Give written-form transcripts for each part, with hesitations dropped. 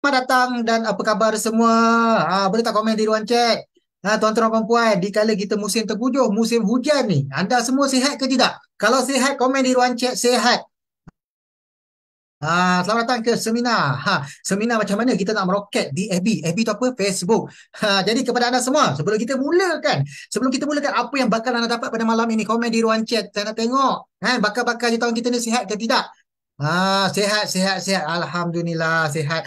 Selamat datang dan apa khabar semua? Boleh tak komen di ruang chat? Tuan-tuan dan puan, di kala kita musim tenggujuh, musim hujan ni, anda semua sihat ke tidak? Kalau sihat, komen di ruang chat sihat. Selamat datang ke seminar. Seminar macam mana kita nak meroket di FB. FB tu apa? Facebook. Jadi kepada anda semua, sebelum kita mulakan apa yang bakal anda dapat pada malam ini, komen di ruang chat. Saya nak tengok, kan, bakal-bakal di tahun kita ni sihat ke tidak? Sihat, sihat, sihat. Alhamdulillah, sihat.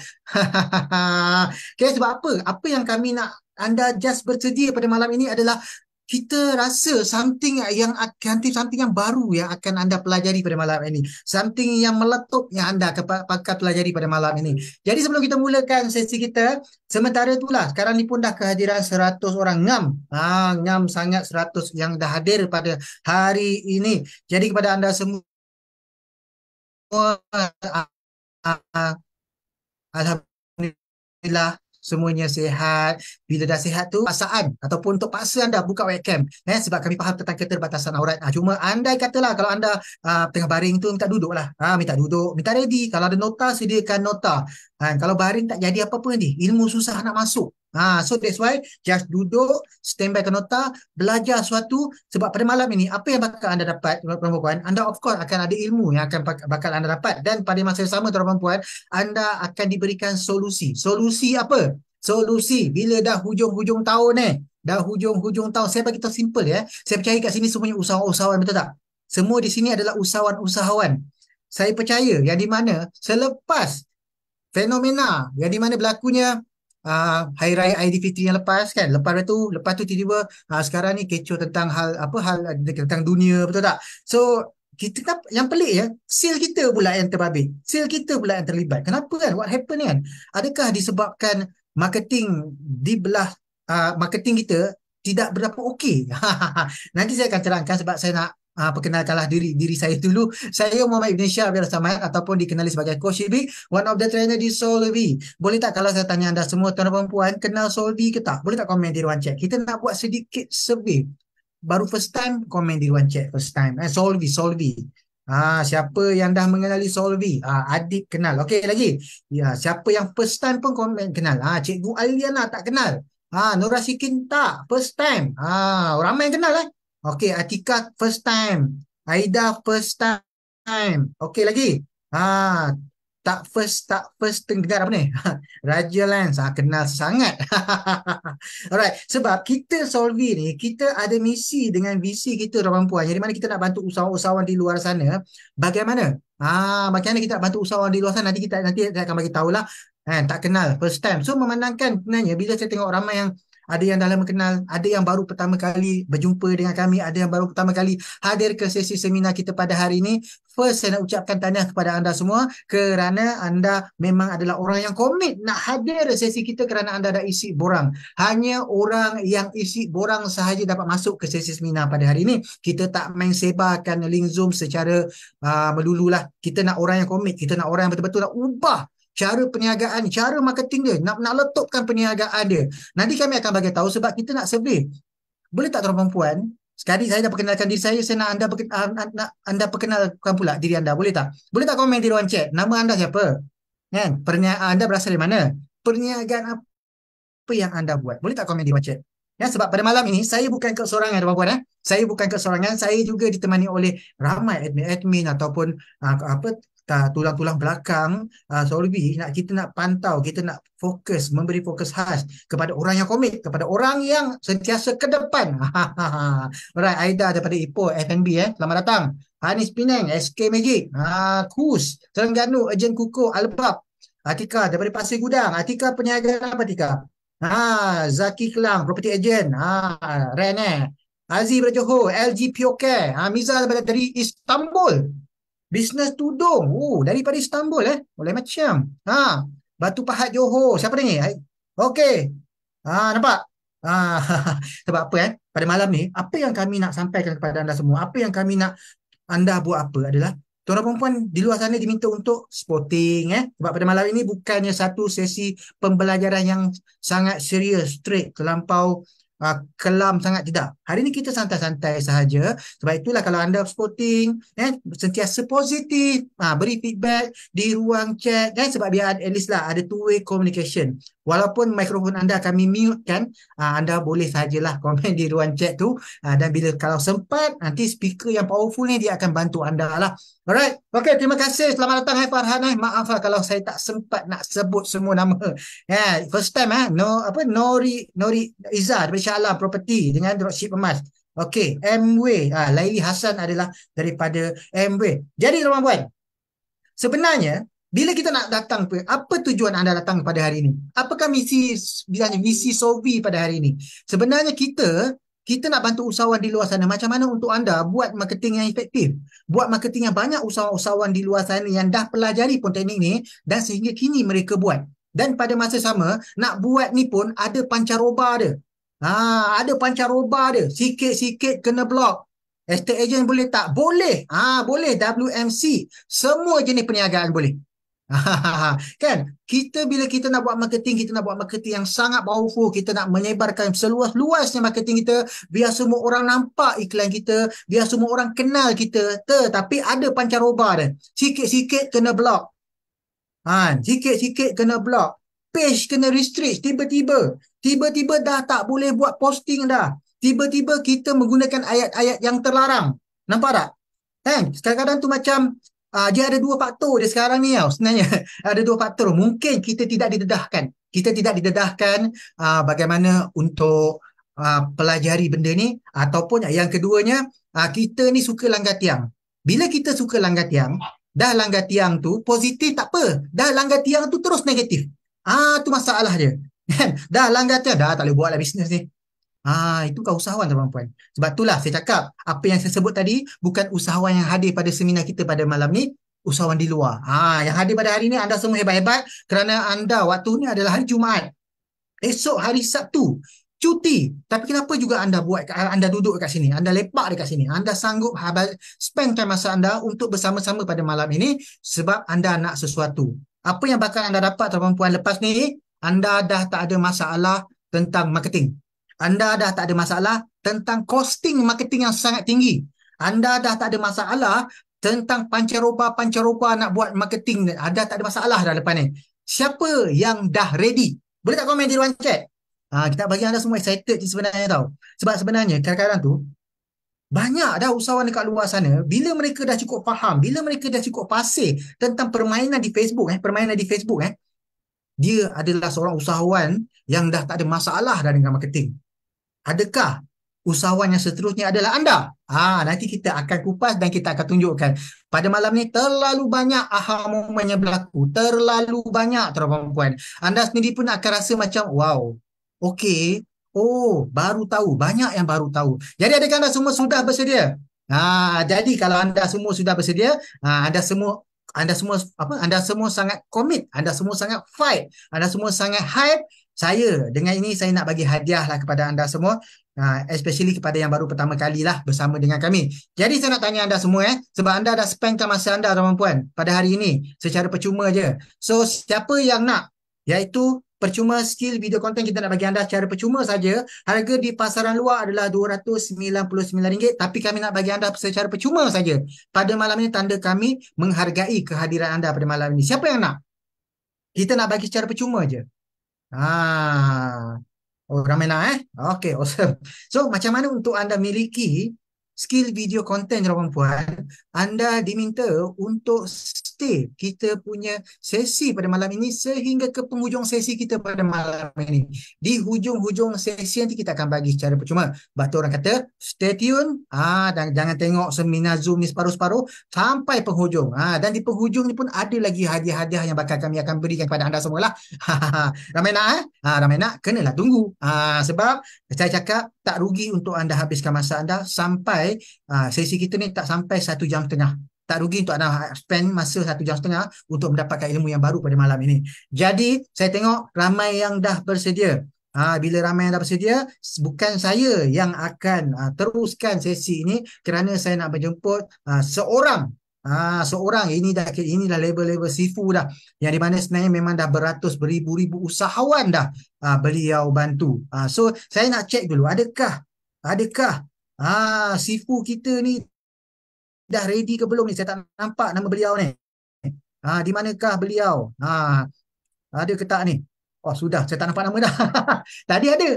Okay, sebab apa? Apa yang kami nak anda just bersedia pada malam ini adalah kita rasa something yang baru yang akan anda pelajari pada malam ini. Something yang meletup yang anda akan pelajari pada malam ini. Jadi sebelum kita mulakan sesi kita, sementara itulah sekarang ni pun dah kehadiran 100 orang ngam. Ngam sangat 100 yang dah hadir pada hari ini. Jadi kepada anda semua, ah, Alhamdulillah semuanya sihat. Bila dah sihat tu paksaan ataupun untuk paksa anda buka webcam, sebab kami faham tentang keterbatasan aurat. Cuma andai katalah kalau anda tengah baring tu minta duduk lah. Minta duduk, minta ready. Kalau ada nota sediakan nota. Kalau baring tak jadi apa-apa ni, ilmu susah nak masuk. So that's why just duduk, standby ke nota, belajar sesuatu. Sebab pada malam ini apa yang bakal anda dapat, tuan-tuan puan, anda of course akan ada ilmu yang akan bakal anda dapat, dan pada masa yang sama, tuan-tuan puan, anda akan diberikan solusi. Solusi apa? Solusi bila dah hujung-hujung tahun dah hujung-hujung tahun. Saya bagi tahu simple ya. Saya percaya kat sini semuanya usahawan-usahawan, betul tak? Semua di sini adalah usahawan-usahawan. Saya percaya yang di mana selepas fenomena yang di mana berlakunya Hari Raya Aidilfitri yang lepas, kan, lepas tu tiba-tiba sekarang ni kecoh tentang hal tentang dunia, betul tak? So kita tak, yang pelik ya, sale kita pula yang terbabit, sale kita pula yang terlibat. Kenapa, kan? What happened, kan? Adakah disebabkan marketing kita tidak berapa okey? Nanti saya akan terangkan, sebab saya nak perkenalkanlah diri saya dulu. Saya Muhammad Ibn Syah bin Samad, ataupun dikenali sebagai Coach Ibik, one of the trainer di Solvi. Boleh tak kalau saya tanya anda semua, tuan dan perempuan, kenal Solvi ke tak? Boleh tak komen di ruang chat? Kita nak buat sedikit survey. Baru first time, komen di ruang chat first time. Solvi. Siapa yang dah mengenali Solvi? Adik kenal. Okey lagi. Ya, siapa yang first time pun komen kenal. Cikgu Aliana tak kenal. Nora Sikin tak, first time. Ramai yang kenal Okey, Atika first time. Aida first time. Okey lagi. Ah, tak first dengar apa ni? Raja Lance, kenal sangat. Alright, sebab kita Solvi ni, kita ada misi dengan visi kita, orang perempuan. Jadi mana kita nak bantu usahawan-usahawan di luar sana. Bagaimana? Bagaimana kita nak bantu usahawan di luar sana? Nanti saya akan bagi tahulah. Tak kenal first time. So memandangkan sebenarnya bila saya tengok ramai yang ada yang dah lama kenal, ada yang baru pertama kali berjumpa dengan kami, ada yang baru pertama kali hadir ke sesi seminar kita pada hari ini. First, saya nak ucapkan tahniah kepada anda semua kerana anda memang adalah orang yang komit nak hadir sesi kita kerana anda dah isi borang. Hanya orang yang isi borang sahaja dapat masuk ke sesi seminar pada hari ini. Kita tak main sebarkan link Zoom secara melululah. Kita nak orang yang komit, kita nak orang yang betul-betul nak ubah cara perniagaan, cara marketing dia, nak letupkan perniagaan dia. Nanti kami akan bagi tahu sebab kita nak survey. Boleh tak, tuan perempuan? Sekali saya dah perkenalkan diri saya nak anda perkenalkan pula diri anda. Boleh tak? Boleh tak komen di ruang chat? Nama anda siapa? Kan? Anda berasal dari mana? Perniagaan apa yang anda buat? Boleh tak komen di ruang chat? Ya, sebab pada malam ini saya bukan keseorangan, tuan-puan. Saya bukan keseorangan, saya juga ditemani oleh ramai admin-admin ataupun tulang-tulang belakang Solvi. Kita nak pantau, kita nak fokus, memberi fokus khas kepada orang yang komit, kepada orang yang sentiasa ke depan. Alright, Aida daripada Ipoh F&B, selamat datang. Hanis Penang, SK Magic, Kus Terengganu, Ejen Kukuh, Albab. Atika daripada Pasir Gudang. Atika perniagaan apa, Atika? Zaki Kelang, property agent. Ren Aziz daripada Johor, LG Pure Care. Miza dari Istanbul, bisnes tudung. Daripada Istanbul boleh macam. Batu Pahat Johor. Siapa ni? Okey. Nampak? Sebab apa pada malam ni, apa yang kami nak sampaikan kepada anda semua, apa yang kami nak anda buat apa adalah, tuan-tuan perempuan di luar sana diminta untuk sporting sebab pada malam ini bukannya satu sesi pembelajaran yang sangat serius, straight, terlampau kelam sangat, tidak. Hari ini kita santai-santai sahaja. Sebab itulah kalau anda voting, sentiasa positif, beri feedback di ruang chat, sebab biar at least lah ada two-way communication. Walaupun mikrofon anda kami mute kan, anda boleh sajalah komen di ruang chat tu. Dan bila kalau sempat, nanti speaker yang powerful ni dia akan bantu anda lah. Alright, okay, terima kasih. Selamat datang hai Farhan. Maaf lah kalau saya tak sempat nak sebut semua nama. First time Nori Izzah daripada Shah Alam Property dengan dropship emas. Okey, Amway. Laili Hassan adalah daripada Amway. Jadi tuan-tuan, sebenarnya bila kita nak datang apa tujuan anda datang pada hari ini? Apakah misi Sovi pada hari ini? Sebenarnya kita nak bantu usahawan di luar sana. Macam mana untuk anda buat marketing yang efektif? Buat marketing yang banyak usahawan di luar sana yang dah pelajari pun teknik ni dan sehingga kini mereka buat. Dan pada masa sama, nak buat ni pun ada pancaroba dia. Ada pancaroba dia. Sikit-sikit kena blok. Estate agent boleh tak? Boleh. Boleh. WMC. Semua jenis perniagaan boleh. Kan, bila kita nak buat marketing, kita nak buat marketing yang sangat powerful, kita nak menyebarkan seluas-luasnya marketing kita, biar semua orang nampak iklan kita, biar semua orang kenal kita, tetapi ada pancaroba dia. Sikit-sikit kena block, sikit-sikit kena block, page kena restrict, tiba-tiba dah tak boleh buat posting dah, tiba-tiba kita menggunakan ayat-ayat yang terlarang. Nampak tak? Kan, kadang-kadang tu macam dia ada dua faktor dia sekarang ni tau, sebenarnya. Ada dua faktor. Mungkin kita tidak didedahkan bagaimana untuk pelajari benda ni, ataupun yang keduanya, kita ni suka langgar tiang. Bila kita suka langgar tiang, dah langgar tiang tu positif tak apa, dah langgar tiang tu terus negatif. Tu masalah dia. Kan? Dah langgar tiang, dah tak boleh buat lah bisnes ni. Itu kan usahawan tuan-puan. Sebab itulah saya cakap apa yang saya sebut tadi bukan usahawan yang hadir pada seminar kita pada malam ni, usahawan di luar. Yang hadir pada hari ni anda semua hebat-hebat kerana anda waktu ni adalah hari Jumaat. Esok hari Sabtu cuti. Tapi kenapa juga anda duduk dekat sini, anda lepak dekat sini, anda sanggup spendkan masa anda untuk bersama-sama pada malam ini sebab anda nak sesuatu. Apa yang bakal anda dapat tuan-puan lepas ni? Anda dah tak ada masalah tentang marketing. Anda dah tak ada masalah tentang costing marketing yang sangat tinggi. Anda dah tak ada masalah tentang pancaroba nak buat marketing. Anda tak ada masalah dah lepas ni. Siapa yang dah ready? Boleh tak komen di ruang chat? Kita bagi anda semua excited sebenarnya tau. Sebab sebenarnya kadang-kadang tu banyak dah usahawan dekat luar sana, bila mereka dah cukup faham, bila mereka dah cukup fasih tentang permainan di Facebook, dia adalah seorang usahawan yang dah tak ada masalah dah dengan marketing. Adakah usahawan yang seterusnya adalah anda? Nanti kita akan kupas dan kita akan tunjukkan. Pada malam ni terlalu banyak aha moment yang berlaku. Terlalu banyak tuan-puan. Anda sendiri pun akan rasa macam wow. Okey. Oh, baru tahu. Banyak yang baru tahu. Jadi adakah anda semua sudah bersedia? Jadi kalau anda semua sudah bersedia, anda semua sangat komit, anda semua sangat fight, anda semua sangat hype. Dengan ini saya nak bagi hadiah lah kepada anda semua, especially kepada yang baru pertama kali lah bersama dengan kami. Jadi saya nak tanya anda semua sebab anda dah spendkan masa anda tuan-puan pada hari ini secara percuma je. So siapa yang nak, iaitu percuma skill video content, kita nak bagi anda secara percuma saja. Harga di pasaran luar adalah RM299, tapi kami nak bagi anda secara percuma saja. Pada malam ini tanda kami menghargai kehadiran anda pada malam ini. Siapa yang nak? Kita nak bagi secara percuma je. Ramai nak Okay, awesome. So macam mana untuk anda miliki skill video content tuan-puan, anda diminta untuk stay kita punya sesi pada malam ini sehingga ke penghujung sesi kita pada malam ini. Di hujung-hujung sesi nanti kita akan bagi secara percuma. Sebab tu orang kata stay tune, dan jangan tengok seminar Zoom ni separuh-separuh sampai penghujung. Dan di penghujung ni pun ada lagi hadiah-hadiah yang bakal kami akan berikan kepada anda semua lah. Ramai nak ramai nak, kenalah tunggu. Sebab saya cakap tak rugi untuk anda habiskan masa anda sampai sesi kita ni tak sampai 1.5 jam. Tak rugi untuk anda spend masa 1.5 jam untuk mendapatkan ilmu yang baru pada malam ini. Jadi saya tengok ramai yang dah bersedia. Bila ramai yang dah bersedia, bukan saya yang akan teruskan sesi ini kerana saya nak berjemput seorang Seorang ini dah label-label Sifu dah, yang di mana sebenarnya memang dah beratus beribu-ribu usahawan dah beliau bantu. So saya nak cek dulu, adakah Sifu kita ni dah ready ke belum ni? Saya tak nampak nama beliau ni. Di manakah beliau? Ada ke tak ni? Oh, sudah. Saya tak nampak nama dah. Tadi ada.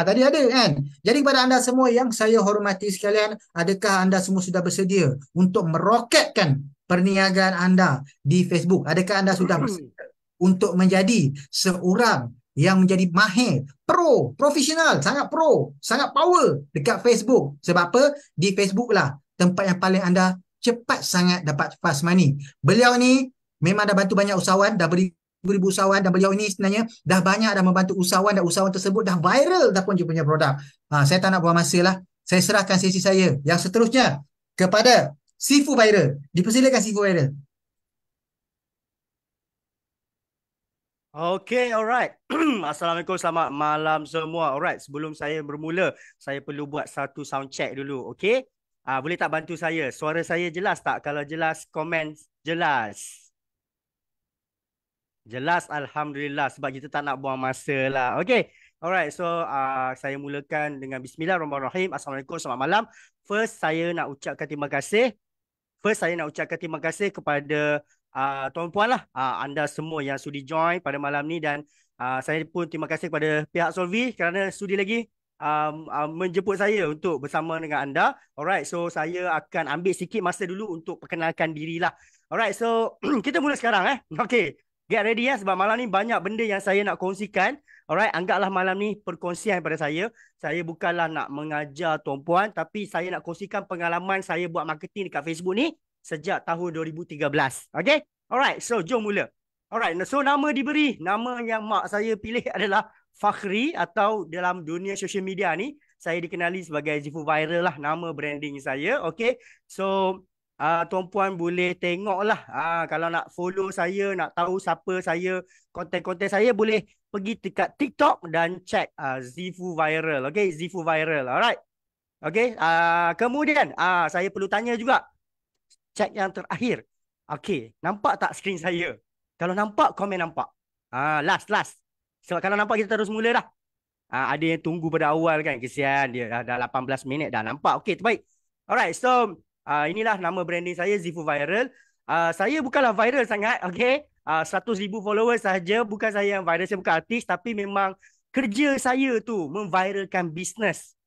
Tadi ada kan? Jadi kepada anda semua yang saya hormati sekalian, adakah anda semua sudah bersedia untuk meroketkan perniagaan anda di Facebook? Adakah anda sudah bersedia untuk menjadi seorang yang menjadi mahir, profesional, sangat sangat power dekat Facebook? Sebab apa? Di Facebook lah tempat yang paling anda cepat sangat dapat fast money. Beliau ni memang dah bantu banyak usahawan, dah beri ribu usahawan, dan beliau ini sebenarnya dah membantu usahawan, dan usahawan tersebut dah viral dah pun dia punya produk. Saya tak nak buang masa lah. Saya serahkan sesi saya yang seterusnya kepada Sifu Viral. Dipersilakan Sifu Viral. Okay, alright. Assalamualaikum, selamat malam semua. Alright, sebelum saya bermula, saya perlu buat satu sound check dulu, okay? Boleh tak bantu saya? Suara saya jelas tak? Kalau jelas, komen jelas. Jelas, Alhamdulillah. Sebab kita tak nak buang masa lah. Okay, alright. So, saya mulakan dengan Bismillahirrahmanirrahim. Assalamualaikum, selamat malam. First, saya nak ucapkan terima kasih. Kepada tuan-puan lah, anda semua yang sudi join pada malam ni, dan saya pun terima kasih kepada pihak Solvi kerana sudi lagi menjemput saya untuk bersama dengan anda. Alright, so saya akan ambil sikit masa dulu untuk perkenalkan dirilah. Alright, so kita mula sekarang Okay, get ready sebab malam ni banyak benda yang saya nak kongsikan. Alright, anggaplah malam ni perkongsian pada saya. Saya bukanlah nak mengajar tuan-puan, tapi saya nak kongsikan pengalaman saya buat marketing dekat Facebook ni sejak tahun 2013. Okay? Alright, so jom mula. Alright, so nama yang mak saya pilih adalah Fakhri, atau dalam dunia social media ni saya dikenali sebagai Zifu Viral lah, nama branding saya. Okay? So tuan-puan boleh tengok lah. Kalau nak follow saya, nak tahu siapa saya, konten-konten saya, boleh pergi dekat TikTok dan check Zifu Viral. Okay, Zifu Viral. Alright. Okay. Kemudian saya perlu tanya juga. Check yang terakhir. Okay, nampak tak skrin saya? Kalau nampak, komen nampak. Last. Sebab kalau nampak kita terus mula dah. Ada yang tunggu pada awal kan. Kesian dia dah 18 minit dah nampak. Okay, terbaik. Alright, so inilah nama branding saya, Zifu Viral. Saya bukanlah viral sangat, okay? 100,000 followers sahaja. Bukan saya yang viral, saya bukan artis. Tapi memang kerja saya tu memviralkan bisnes.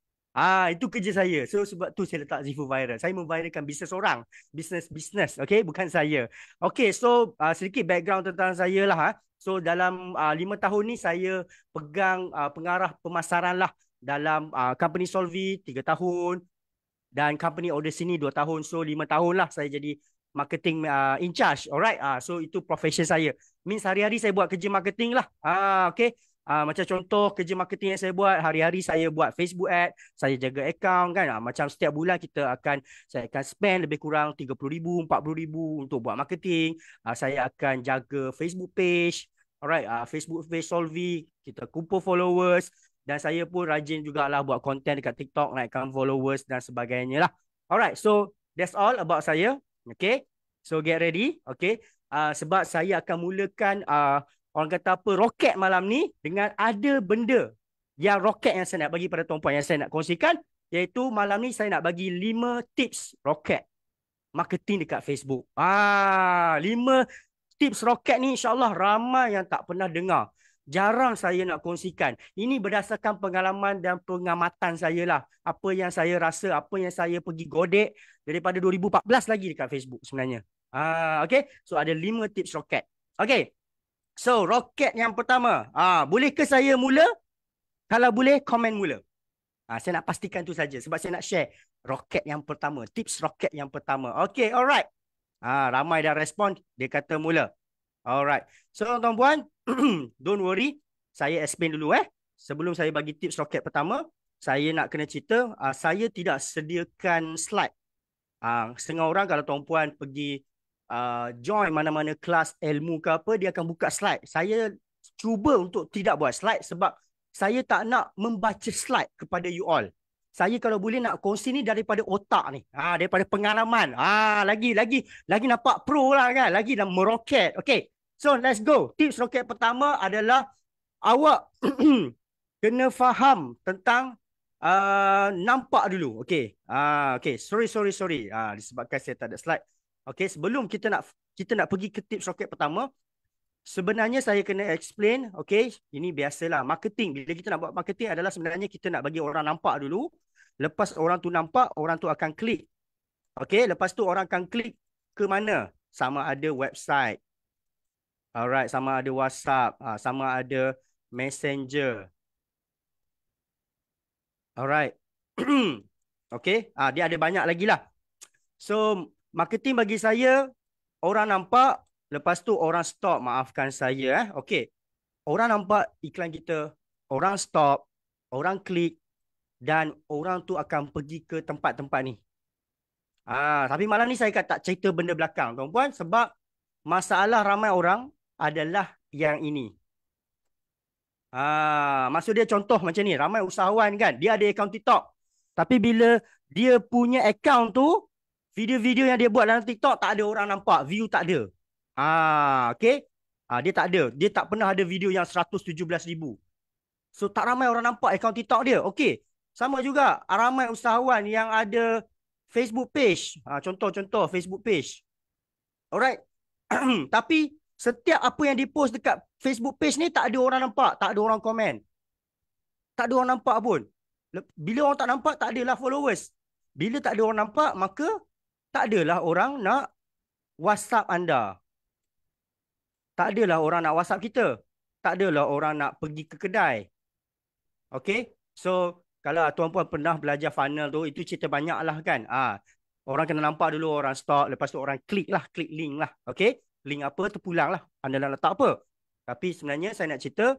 Itu kerja saya. So sebab tu saya letak Zifu Viral. Saya memviralkan bisnes orang. Bisnes, okay? Bukan saya. Okay, so sedikit background tentang saya lah. So dalam 5 tahun ni saya pegang pengarah pemasaran lah dalam company Solvi 3 tahun. Dan company Order Sini 2 tahun. So 5 tahun lah saya jadi marketing in charge. Alright. So itu profession saya. Means hari-hari saya buat kerja marketing lah. Okay. Macam contoh kerja marketing yang saya buat, hari-hari saya buat Facebook ad, saya jaga account kan. Macam setiap bulan saya akan spend lebih kurang 30,000, 40,000 untuk buat marketing. Saya akan jaga Facebook page. Alright. Facebook page Solvi, kita kumpul followers. Dan saya pun rajin jugalah buat konten dekat TikTok, naikkan followers dan sebagainya lah. Alright, so that's all about saya. Okay, so get ready. Okay, sebab saya akan mulakan orang kata apa, roket malam ni dengan ada benda yang roket yang saya nak bagi pada tuan-puan, yang saya nak kongsikan, iaitu malam ni saya nak bagi 5 tips roket marketing dekat Facebook. 5 tips roket ni insyaAllah ramai yang tak pernah dengar. Jarang saya nak kongsikan. Ini berdasarkan pengalaman dan pengamatan saya lah. Apa yang saya rasa, apa yang saya pergi godek daripada 2014 lagi dekat Facebook sebenarnya. Okay, so ada 5 tips roket. Okay, so roket yang pertama. Boleh ke saya mula? Kalau boleh, komen mula. Saya nak pastikan tu saja sebab saya nak share roket yang pertama. Tips roket yang pertama. Okay, alright. Ramai dah respon. Dia kata mula. Alright. So tuan-tuan, don't worry. Saya explain dulu Sebelum saya bagi tips roket pertama, saya nak kena cerita, saya tidak sediakan slide. Setengah orang kalau tuan-puan pergi join mana-mana kelas ilmu ke apa, dia akan buka slide. Saya cuba untuk tidak buat slide sebab saya tak nak membaca slide kepada you all. Saya kalau boleh nak kongsi ni daripada otak ni. Daripada pengalaman. Lagi nampak pro lah kan. Lagi dah meroket. Okay. So let's go. Tips roket pertama adalah awak kena faham tentang nampak dulu. Okay. Okay. Sorry. Disebabkan saya tak ada slide. Okay. Sebelum kita nak pergi ke tips roket pertama, sebenarnya saya kena explain, okay, ini biasalah marketing. Bila kita nak buat marketing adalah sebenarnya kita nak bagi orang nampak dulu. Lepas orang tu nampak, orang tu akan klik. Okay, lepas tu orang akan klik ke mana? Sama ada website. Alright, sama ada WhatsApp, sama ada Messenger. Alright. Okay, dia ada banyak lagi lah. So, marketing bagi saya, orang nampak, lepas tu orang stop, maafkan saya. Okay, orang nampak iklan kita, orang stop, orang klik, dan orang tu akan pergi ke tempat-tempat ni. Tapi malam ni saya tak cerita benda belakang, tuan-puan, sebab masalah ramai orang adalah yang ini. Maksud dia contoh macam ni, ramai usahawan kan, dia ada akaun TikTok. Tapi bila dia punya akaun tu, video-video yang dia buat dalam TikTok tak ada orang nampak, view tak ada. Okay. Dia tak ada. Dia tak pernah ada video yang 117,000. So tak ramai orang nampak akaun TikTok dia. Okay. Sama juga, ramai usahawan yang ada Facebook page. Contoh-contoh Facebook page. Alright. Tapi setiap apa yang dipost dekat Facebook page ni tak ada orang nampak, tak ada orang komen. Tak ada orang nampak pun. Bila orang tak nampak, tak adalah followers. Bila tak ada orang nampak, maka tak adalah orang nak WhatsApp anda. Tak adalah orang nak WhatsApp kita. Tak adalah orang nak pergi ke kedai. Okay. So, kalau tuan-puan pernah belajar funnel tu, itu cerita banyak lah kan. Orang kena nampak dulu, orang stop. Lepas tu orang klik link lah. Okay. Link apa, terpulang lah. Anda nak letak apa. Tapi sebenarnya saya nak cerita,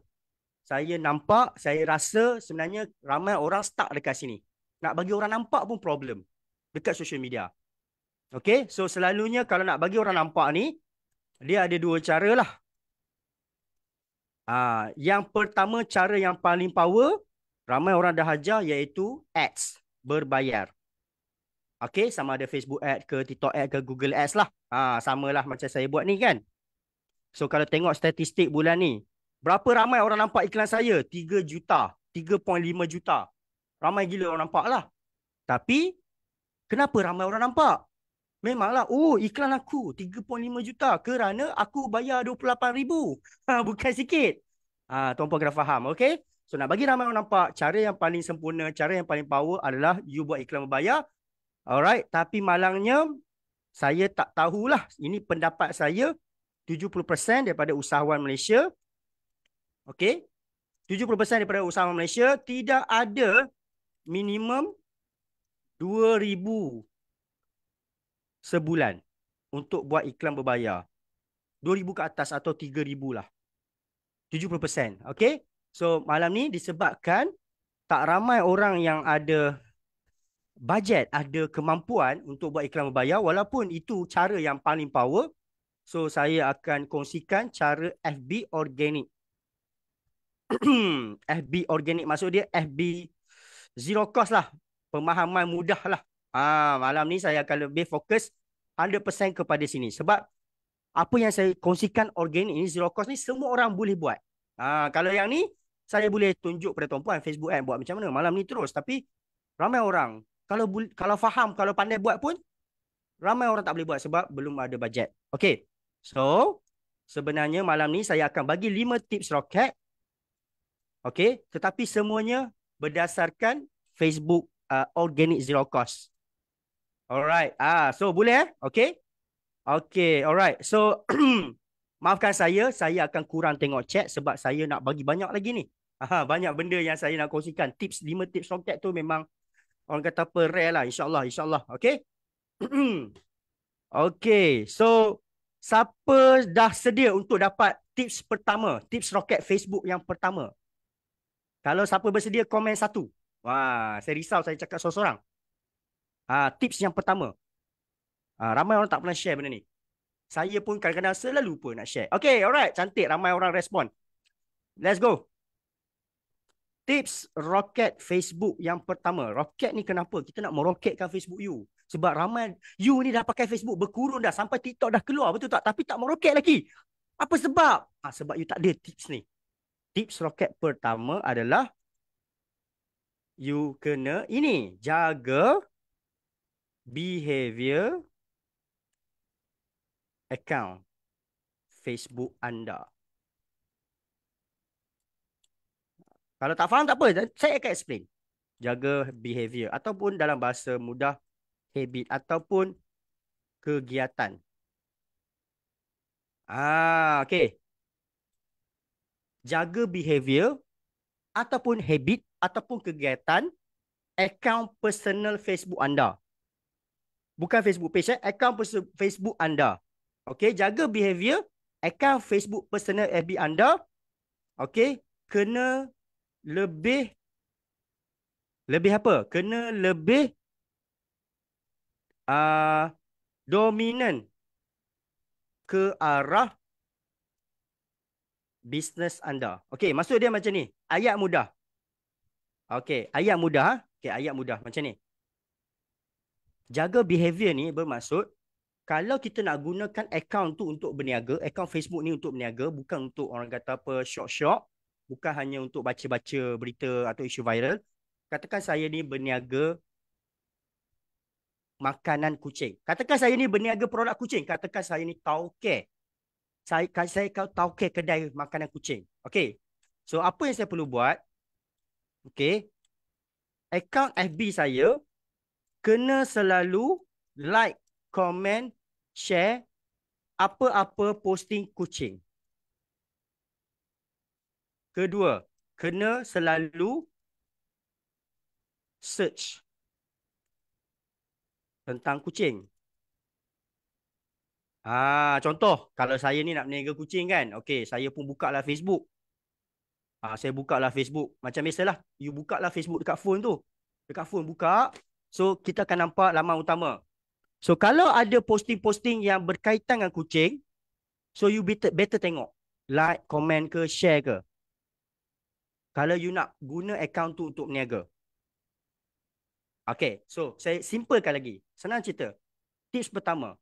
saya nampak, saya rasa sebenarnya ramai orang stuck dekat sini. Nak bagi orang nampak pun problem dekat social media. Okay. So, selalunya kalau nak bagi orang nampak ni, dia ada dua cara lah. Yang pertama, cara yang paling power, ramai orang dah ajar, iaitu ads berbayar. Okay, sama ada Facebook ad ke, TikTok ad ke, Google ads lah. Samalah macam saya buat ni kan. So kalau tengok statistik bulan ni, berapa ramai orang nampak iklan saya? 3 juta, 3.5 juta. Ramai gila orang nampak lah. Tapi, kenapa ramai orang nampak? Memanglah, iklan aku 3.5 juta kerana aku bayar 28,000. Bukan sikit. Tuan-puan kena faham, okay? So nak bagi ramai orang nampak, cara yang paling sempurna, cara yang paling power adalah you buat iklan berbayar. Alright, tapi malangnya saya tak tahulah. Ini pendapat saya, 70% daripada usahawan Malaysia, okay, 70% daripada usahawan Malaysia tidak ada minimum 2,000 sebulan untuk buat iklan berbayar. 2,000 ke atas atau 3,000 lah. 70%, okay. So malam ni disebabkan tak ramai orang yang ada bajet, ada kemampuan untuk buat iklan berbayar, walaupun itu cara yang paling power. So saya akan kongsikan cara FB organic. FB organic maksud dia FB zero cost lah, pemahaman mudah lah. Malam ni saya akan lebih fokus 100% kepada sini, sebab apa yang saya kongsikan organic ini, zero cost ni, semua orang boleh buat. Kalau yang ni saya boleh tunjuk pada tuan-puan Facebook ad buat macam mana malam ni terus, tapi ramai orang kalau faham, kalau pandai buat pun, ramai orang tak boleh buat sebab belum ada bajet. Okay. So, sebenarnya malam ni saya akan bagi 5 tips roket. Okay. Tetapi semuanya berdasarkan Facebook organic zero cost. Alright. So boleh Okay. Okay. Alright. So, maafkan saya akan kurang tengok chat sebab saya nak bagi banyak lagi ni. Banyak benda yang saya nak kongsikan. 5 tips roket tu memang orang kata apa, rare lah. InsyaAllah. Okay. Okay. So, siapa dah sedia untuk dapat tips pertama? Tips roket Facebook yang pertama. Kalau siapa bersedia, komen 1. Saya risau saya cakap seorang-seorang. Tips yang pertama. Ramai orang tak pernah share benda ni. Saya pun kadang-kadang selalu lupa nak share. Okay, alright. Cantik. Ramai orang respon. Let's go. Tips roket Facebook yang pertama. Roket ni kenapa? Kita nak meroketkan Facebook you. Sebab ramai you ni dah pakai Facebook berkurun dah. Sampai TikTok dah keluar, betul tak? Tapi tak meroket lagi. Apa sebab? Sebab you tak ada tips ni. Tips roket pertama adalah you kena ini. Jaga behavior account Facebook anda. Kalau tak faham tak apa, saya akan explain. Jaga behavior ataupun dalam bahasa mudah habit ataupun kegiatan. Okey. Jaga behavior ataupun habit ataupun kegiatan akaun personal Facebook anda. Bukan Facebook page, akaun Facebook anda. Okey, jaga behavior akaun Facebook personal FB anda. Okey, kena lebih apa? Kena lebih dominan ke arah bisnes anda. Okey, maksud dia macam ni. Ayat mudah. Okey, ayat mudah. Okey, ayat mudah macam ni. Jaga behavior ni bermaksud kalau kita nak gunakan akaun tu untuk berniaga, akaun Facebook ni untuk berniaga, bukan untuk orang kata apa syok-syok, bukan hanya untuk baca-baca berita atau isu viral. Katakan saya ni berniaga makanan kucing. Katakan saya ni berniaga produk kucing. Katakan saya ni tauke. Saya tauke kedai makanan kucing. Okey. So apa yang saya perlu buat? Okey. Akaun FB saya kena selalu like, comment, share apa-apa posting kucing. Kedua, kena selalu search tentang kucing. Contoh, kalau saya ni nak berniaga kucing kan, okey, saya pun buka lah Facebook. Saya buka lah Facebook. Macam biasalah, you buka lah Facebook dekat phone tu. Dekat phone buka, so kita akan nampak laman utama. So kalau ada posting-posting yang berkaitan dengan kucing, so you better tengok. Like, komen ke, share ke. Kalau you nak guna akaun tu untuk berniaga. Okay, so saya simplekan lagi. Senang cerita. Tips pertama.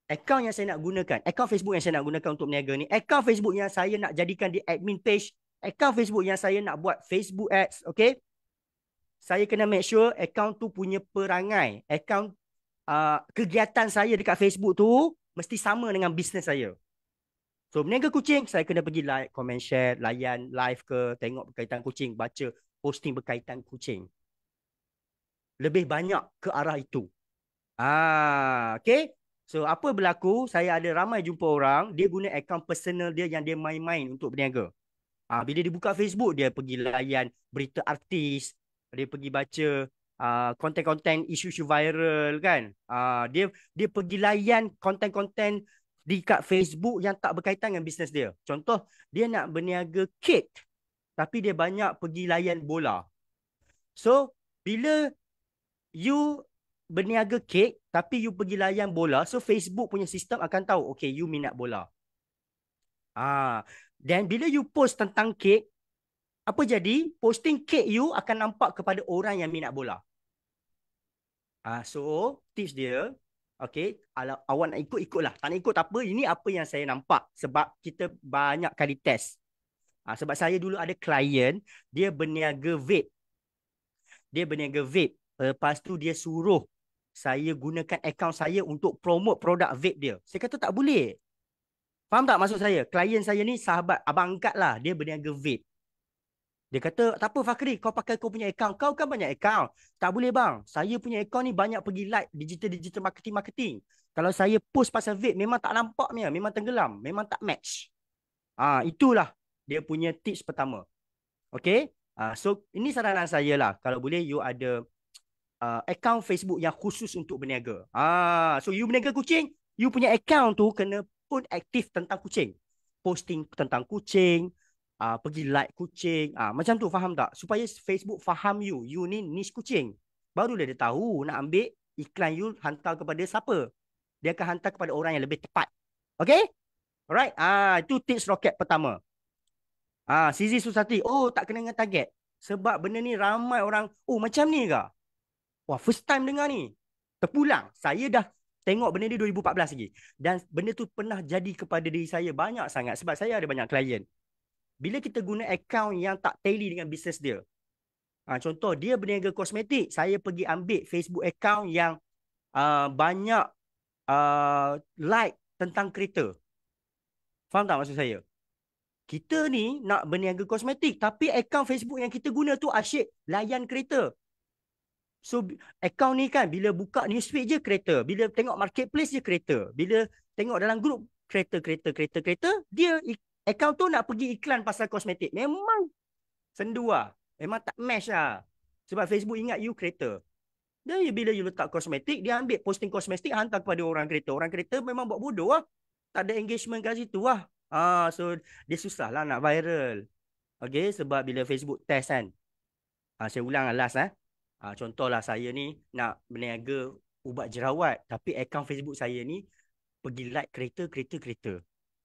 Akaun yang saya nak gunakan, akaun Facebook yang saya nak gunakan untuk berniaga ni, akaun Facebook yang saya nak jadikan di admin page, akaun Facebook yang saya nak buat Facebook ads, okay? Saya kena make sure akaun tu punya perangai, akaun kegiatan saya dekat Facebook tu mesti sama dengan bisnes saya. So, berniaga kucing, saya kena pergi like, comment, share, layan live ke, tengok berkaitan kucing, baca posting berkaitan kucing. Lebih banyak ke arah itu. Okay. So, apa berlaku? Saya ada ramai jumpa orang, dia guna akaun personal dia yang dia main-main untuk berniaga. Bila dia buka Facebook, dia pergi layan berita artis, dia pergi baca konten-konten isu-isu viral kan. Dia pergi layan konten-konten dekat Facebook yang tak berkaitan dengan bisnes dia. Contoh, dia nak berniaga kek, tapi dia banyak pergi layan bola. So, bila you berniaga kek, tapi you pergi layan bola, so Facebook punya sistem akan tahu, okay, you minat bola. Dan bila you post tentang kek, apa jadi? Posting kek you akan nampak kepada orang yang minat bola. So, tips dia, okay, awak nak ikut-ikutlah. Tak nak ikut tak apa. Ini apa yang saya nampak. Sebab kita banyak kali test. Sebab saya dulu ada klien, dia berniaga vape. Lepas tu dia suruh saya gunakan akaun saya untuk promote produk vape dia. Saya kata tak boleh. Faham tak maksud saya? Klien saya ni sahabat, abang angkat lah. Dia berniaga vape. Dia kata, tak apa Fakhri, kau pakai kau punya akaun. Kau kan banyak akaun. Tak boleh bang. Saya punya akaun ni banyak pergi like digital marketing. Kalau saya post pasal vape, memang tak nampaknya. Memang tenggelam. Memang tak match. Itulah dia punya tips pertama. Okay. So, ini saranan saya lah. Kalau boleh, you ada akaun Facebook yang khusus untuk berniaga. So, you berniaga kucing, you punya akaun tu kena pun aktif tentang kucing. Posting tentang kucing, pergi like kucing, macam tu, faham tak? Supaya Facebook faham you ni niche kucing. Barulah dia tahu nak ambil iklan you hantar kepada siapa. Dia akan hantar kepada orang yang lebih tepat. Okay? Alright? Itu tips roket pertama. Sisi Susati, tak kena dengan target. Sebab benda ni ramai orang, oh macam ni ke? Wah, first time dengar ni. Terpulang. Saya dah tengok benda ni 2014 lagi. Dan benda tu pernah jadi kepada diri saya banyak sangat. Sebab saya ada banyak klien. Bila kita guna akaun yang tak tally dengan bisnes dia. Contoh, dia berniaga kosmetik. Saya pergi ambil Facebook account yang banyak like tentang kereta. Faham tak maksud saya? Kita ni nak berniaga kosmetik. Tapi akaun Facebook yang kita guna tu asyik layan kereta. So, akaun ni kan bila buka newsfeed je kereta. Bila tengok marketplace je kereta. Bila tengok dalam grup kereta. Dia akaun tu nak pergi iklan pasal kosmetik. Memang sendu lah. Memang tak match lah. Sebab Facebook ingat you kereta. Dan bila you letak kosmetik, dia ambil posting kosmetik hantar kepada orang kereta. Orang kereta memang buat bodoh lah. Tak ada engagement kat situ lah. So, dia susah lah nak viral. Okay, sebab bila Facebook test kan. Saya ulang lah last. Contohlah saya ni nak berniaga ubat jerawat. Tapi akaun Facebook saya ni pergi like kereta.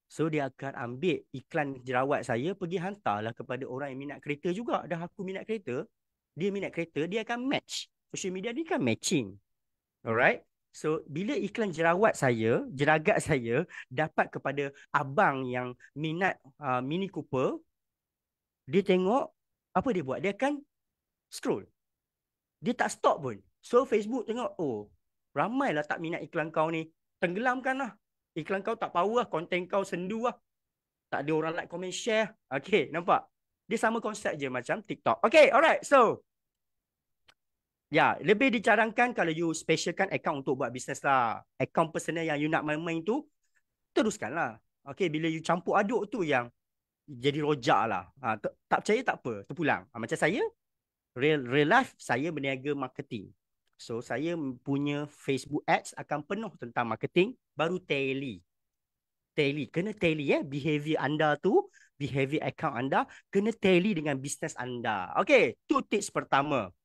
So dia akan ambil iklan jerawat saya pergi hantarlah kepada orang yang minat kereta juga. Dah aku minat kereta, dia minat kereta, dia akan match. Social media ni kan matching. Alright? So bila iklan jerawat saya, jeragat saya dapat kepada abang yang minat Mini Cooper, dia tengok apa dia buat? Dia akan scroll. Dia tak stop pun. So Facebook tengok, oh ramailah tak minat iklan kau ni. Tenggelamkan lah. Iklan kau tak power lah. Konten kau sendu lah. Tak ada orang like, comment, share. Okay, nampak? Dia sama konsep je macam TikTok. Okay, alright. So, lebih dicarankan kalau you specialkan account untuk buat bisnes lah. Account personal yang you nak main-main tu, teruskan lah. Okay, bila you campur aduk tu yang jadi rojak lah. Tak percaya tak apa, terpulang. Macam saya, real life, saya berniaga marketing. So, saya punya Facebook ads akan penuh tentang marketing, baru tally. Kena tally behavior anda tu, behavior account anda kena tally dengan bisnes anda. Okay, tu tips pertama.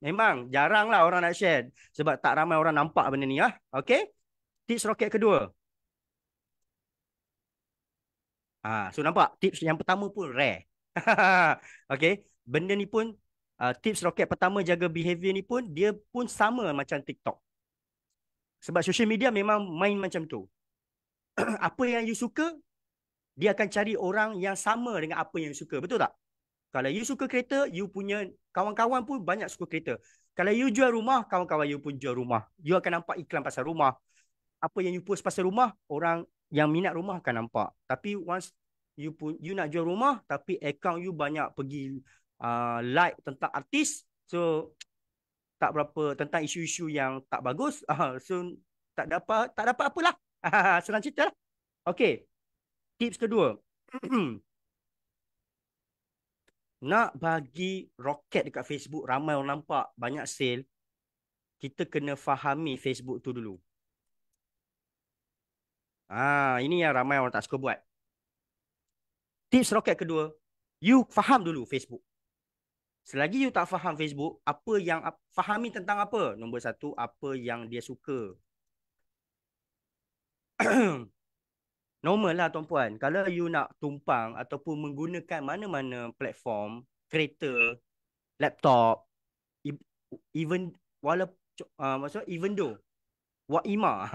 Memang jarang lah orang nak share sebab tak ramai orang nampak benda ni. Okay, tips roket kedua. So nampak tips yang pertama pun rare. Okay, benda ni pun tips roket pertama jaga behavior ni pun dia pun sama macam TikTok. Sebab social media memang main macam tu. Apa yang you suka, dia akan cari orang yang sama dengan apa yang you suka. Betul tak? Kalau you suka kereta, you punya kawan-kawan pun banyak suka kereta. Kalau you jual rumah, kawan-kawan you pun jual rumah. You akan nampak iklan pasal rumah. Apa yang you post pasal rumah, orang yang minat rumah akan nampak. Tapi once you nak jual rumah, tapi account you banyak pergi like tentang artis, so tak berapa tentang isu-isu yang tak bagus, so tak dapat apalah. Senang cerita lah. Okay, tips kedua. Nak bagi roket dekat Facebook, ramai orang nampak, banyak sale, kita kena fahami Facebook tu dulu. Ini yang ramai orang tak suka buat. Tips roket kedua, you faham dulu Facebook. Selagi you tak faham Facebook, fahami tentang apa? Nombor satu, apa yang dia suka. Normal lah tuan-puan. Kalau you nak tumpang ataupun menggunakan mana-mana platform, kereta, laptop, even maksudnya even though Ima.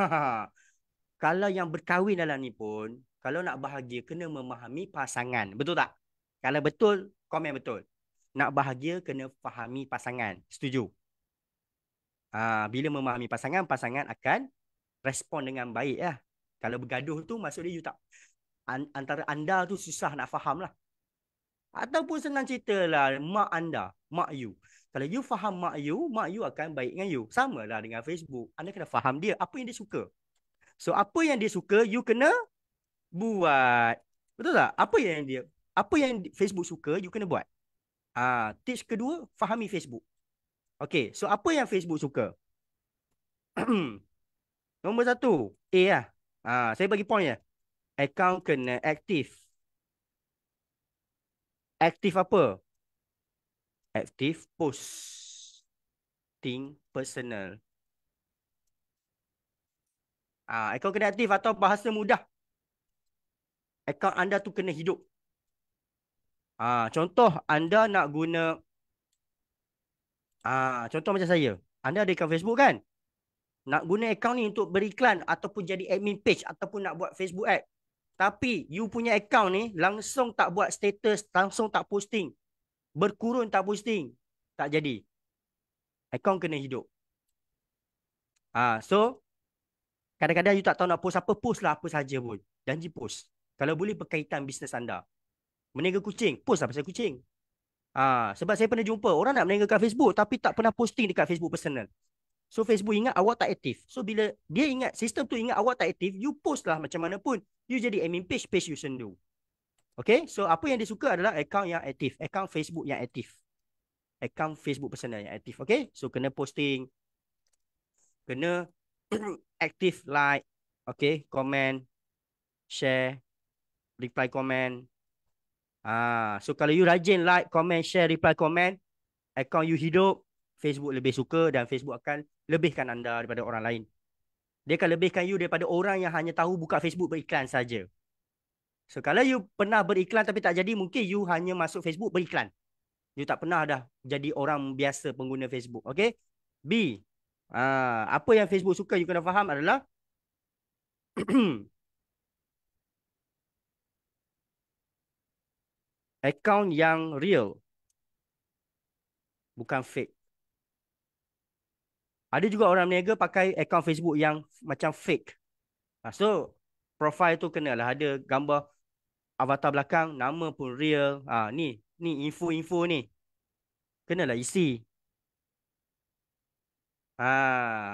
Kalau yang berkahwin dalam ni pun, kalau nak bahagia kena memahami pasangan. Betul tak? Kalau betul, komen betul. Nak bahagia kena fahami pasangan. Setuju? Bila memahami pasangan, pasangan akan respon dengan baik lah. Kalau bergaduh tu maksudnya you tak antara anda tu susah nak faham lah. Ataupun senang cerita lah mak you. Kalau you faham mak you akan baik dengan you. Sama lah dengan Facebook. Anda kena faham dia, apa yang dia suka. So apa yang dia suka, you kena buat. Betul tak? Apa yang Facebook suka, you kena buat. Tips kedua, fahami Facebook. Okay, so apa yang Facebook suka? Nombor satu, A lah. Saya bagi point ya. Account kena aktif. Aktif apa? Aktif posting personal. Account kena aktif atau bahasa mudah. Account anda tu kena hidup. Contoh anda nak guna, contoh macam saya. Anda ada akaun Facebook kan? Nak guna akaun ni untuk beriklan ataupun jadi admin page ataupun nak buat Facebook ad. Tapi you punya akaun ni langsung tak buat status, langsung tak posting. Berkurun tak posting. Tak jadi. Akaun kena hidup. So kadang-kadang you tak tahu nak post apa, post lah apa saja pun. Janji post. Kalau boleh berkaitan bisnes anda. Meniaga kucing, post lah pasal kucing. Sebab saya pernah jumpa orang nak meniaga kat Facebook tapi tak pernah posting dekat Facebook personal. So Facebook ingat awak tak aktif. So bila dia ingat, sistem tu ingat awak tak aktif, you post lah macam mana pun. You jadi admin page, page you sendu. Okay, so apa yang dia suka adalah account yang aktif. Account Facebook yang aktif. Account Facebook personal yang aktif. Okay, so kena posting. Kena aktif like. Okay, comment, share, reply comment. So kalau you rajin like, comment, share, reply comment, account you hidup, Facebook lebih suka dan Facebook akan lebihkan anda daripada orang lain. Dia akan lebihkan you daripada orang yang hanya tahu buka Facebook beriklan saja. So kalau you pernah beriklan tapi tak jadi, mungkin you hanya masuk Facebook beriklan. You tak pernah dah jadi orang biasa pengguna Facebook. Okay? B. Apa yang Facebook suka you kena faham adalah account yang real. Bukan fake. Ada juga orang berniaga pakai account Facebook yang macam fake. So, profile tu kenalah ada gambar avatar belakang, nama pun real. Ni info-info ni. Kenalah isi.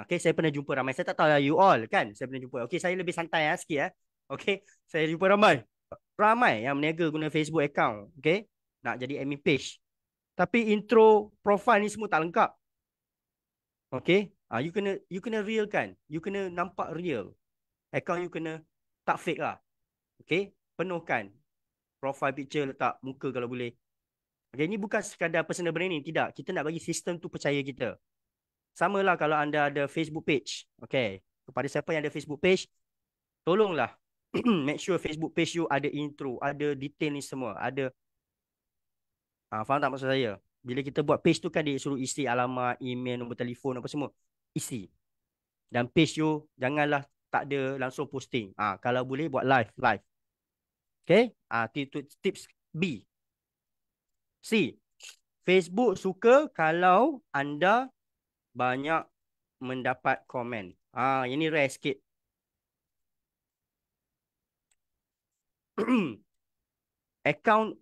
Okay, saya pernah jumpa ramai. Saya tak tahu lah you all kan. Saya pernah jumpa. Okay, saya lebih santai sikit. Okay, saya jumpa ramai. Ramai yang berniaga guna Facebook account. Okay, nak jadi admin page. Tapi intro, profile ni semua tak lengkap. Okay, you kena real kan. You kena nampak real. Account you kena tak fake lah. Okay, penuhkan. Profile picture letak muka kalau boleh. Okay, ini bukan sekadar personal branding. Tidak, kita nak bagi sistem tu percaya kita. Sama lah kalau anda ada Facebook page. Okay, kepada siapa yang ada Facebook page, tolonglah make sure Facebook page you ada intro, ada detail ni semua. Ada, faham tak maksud saya? Bila kita buat page tu kan dia suruh isi alamat, email, nombor telefon apa semua. Isi. Dan page you janganlah tak ada langsung posting. Kalau boleh buat live. Okay, tips B. C. Facebook suka kalau anda banyak mendapat komen. Ini rare sikit. Account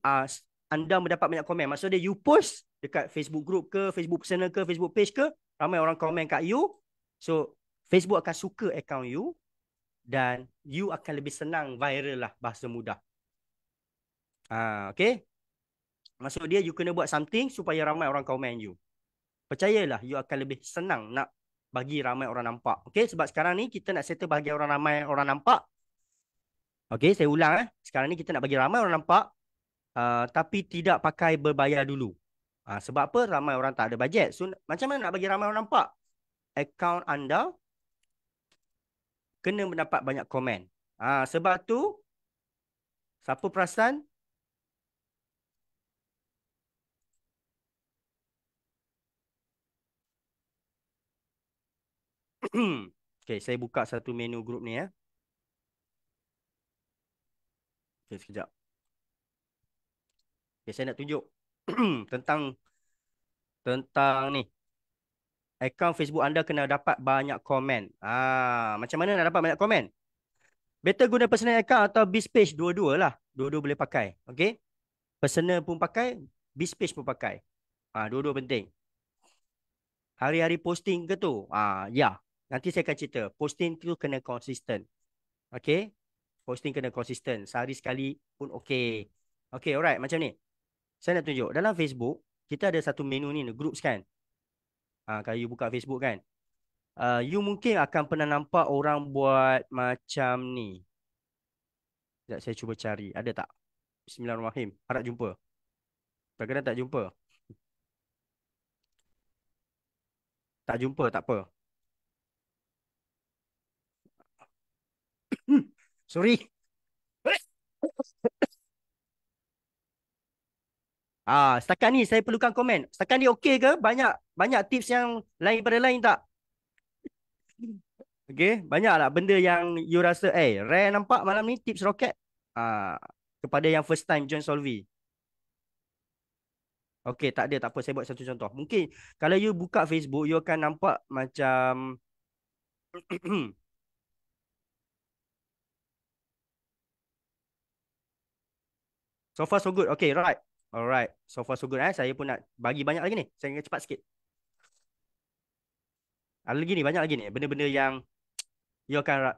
anda mendapat banyak komen. Maksudnya you post dekat Facebook group ke, Facebook personal ke, Facebook page ke, ramai orang komen kat you. So Facebook akan suka account you dan you akan lebih senang viral lah, bahasa mudah. Okay. Maksud dia you kena buat something supaya ramai orang komen you. Percayalah you akan lebih senang nak bagi ramai orang nampak. Okay, sebab sekarang ni kita nak settle bagi orang ramai orang nampak. Okay, saya ulang. Sekarang ni kita nak bagi ramai orang nampak, tapi tidak pakai berbayar dulu. Sebab apa? Ramai orang tak ada bajet. So, macam mana nak bagi ramai orang nampak? Akaun anda kena mendapat banyak komen. Sebab tu, siapa perasan? Okay, saya buka satu menu grup ni ya. Okay, sekejap. Okay, saya nak tunjuk tentang ni. Akaun Facebook anda kena dapat banyak komen. Macam mana nak dapat banyak komen? Better guna personal account atau biz page, dua-dua lah. Dua-dua boleh pakai. Okay? Personal pun pakai, biz page pun pakai. Dua-dua penting. Hari-hari posting ke tu? Ya. Nanti saya akan cerita. Posting tu kena konsisten. Okay? Posting kena konsisten. Sehari sekali pun okay. Okay, alright. Macam ni. Saya nak tunjuk. Dalam Facebook, kita ada satu menu ni, groups kan? Kalau you buka Facebook kan? You mungkin akan pernah nampak orang buat macam ni. Sekejap, saya cuba cari. Ada tak? Bismillahirrahmanirrahim. Harap jumpa. Kadang-kadang tak jumpa. Tak jumpa, tak apa. Sorry. Setakat ni saya perlukan komen. Setakat ni okey ke? Banyak banyak tips yang lain pada lain tak? Okey, banyak lah benda yang you rasa rare nampak malam ni tips roket. Ah, kepada yang first time join Solvi. Okey, tak ada, tak apa. Saya buat satu contoh. Mungkin kalau you buka Facebook, you akan nampak macam so far so good. Okay, right. Alright. So far so good. Saya pun nak bagi banyak lagi ni. Saya ingin cepat sikit. Ada lagi ni, banyak lagi ni. Benda-benda yang you akan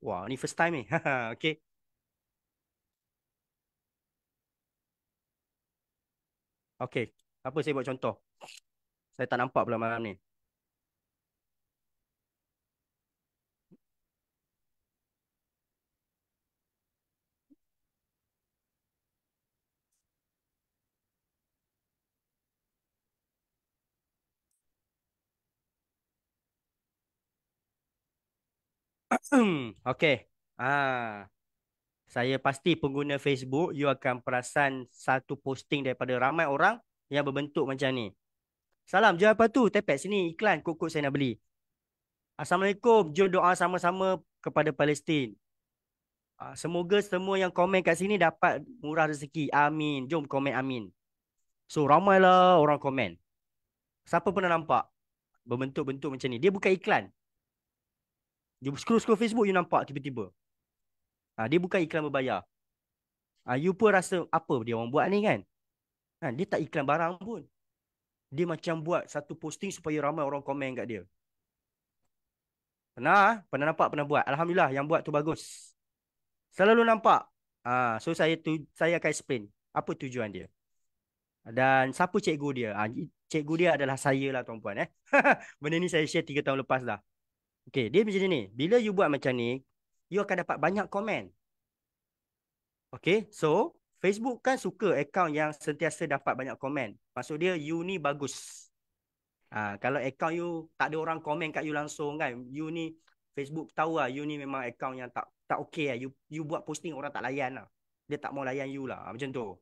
wah, ni first time ni. Okay. Okay. Apa saya buat contoh? Saya tak nampak pula malam ni. Okay. Ah, saya pasti pengguna Facebook, you akan perasan satu posting daripada ramai orang yang berbentuk macam ni. Salam, jual apa tu? Tepek sini iklan kok saya nak beli. Assalamualaikum, jom doa sama-sama kepada Palestin. Semoga semua yang komen kat sini dapat murah rezeki. Amin. Jom komen amin. So, ramailah orang komen. Siapa pernah nampak berbentuk-bentuk macam ni? Dia bukan iklan. You scroll-scroll Facebook, you nampak tiba-tiba. Dia bukan iklan berbayar. You pun rasa, apa dia orang buat ni kan? Dia tak iklan barang pun. Dia macam buat satu posting supaya ramai orang komen kat dia. Pernah? Pernah nampak, pernah buat. Alhamdulillah, yang buat tu bagus. Selalu nampak. So, saya akan explain apa tujuan dia. Dan siapa cikgu dia? Cikgu dia adalah saya lah tuan-puan. Benda ni saya share 3 tahun lepas dah. Okay, dia macam ni. Bila you buat macam ni, you akan dapat banyak komen. Okay, so Facebook kan suka akaun yang sentiasa dapat banyak komen. Maksud dia, you ni bagus. Kalau akaun you tak ada orang komen kat you langsung kan, you ni Facebook tahu lah, you ni memang akaun yang tak okay lah. You buat posting orang tak layan lah. Dia tak mau layan you lah. Macam tu.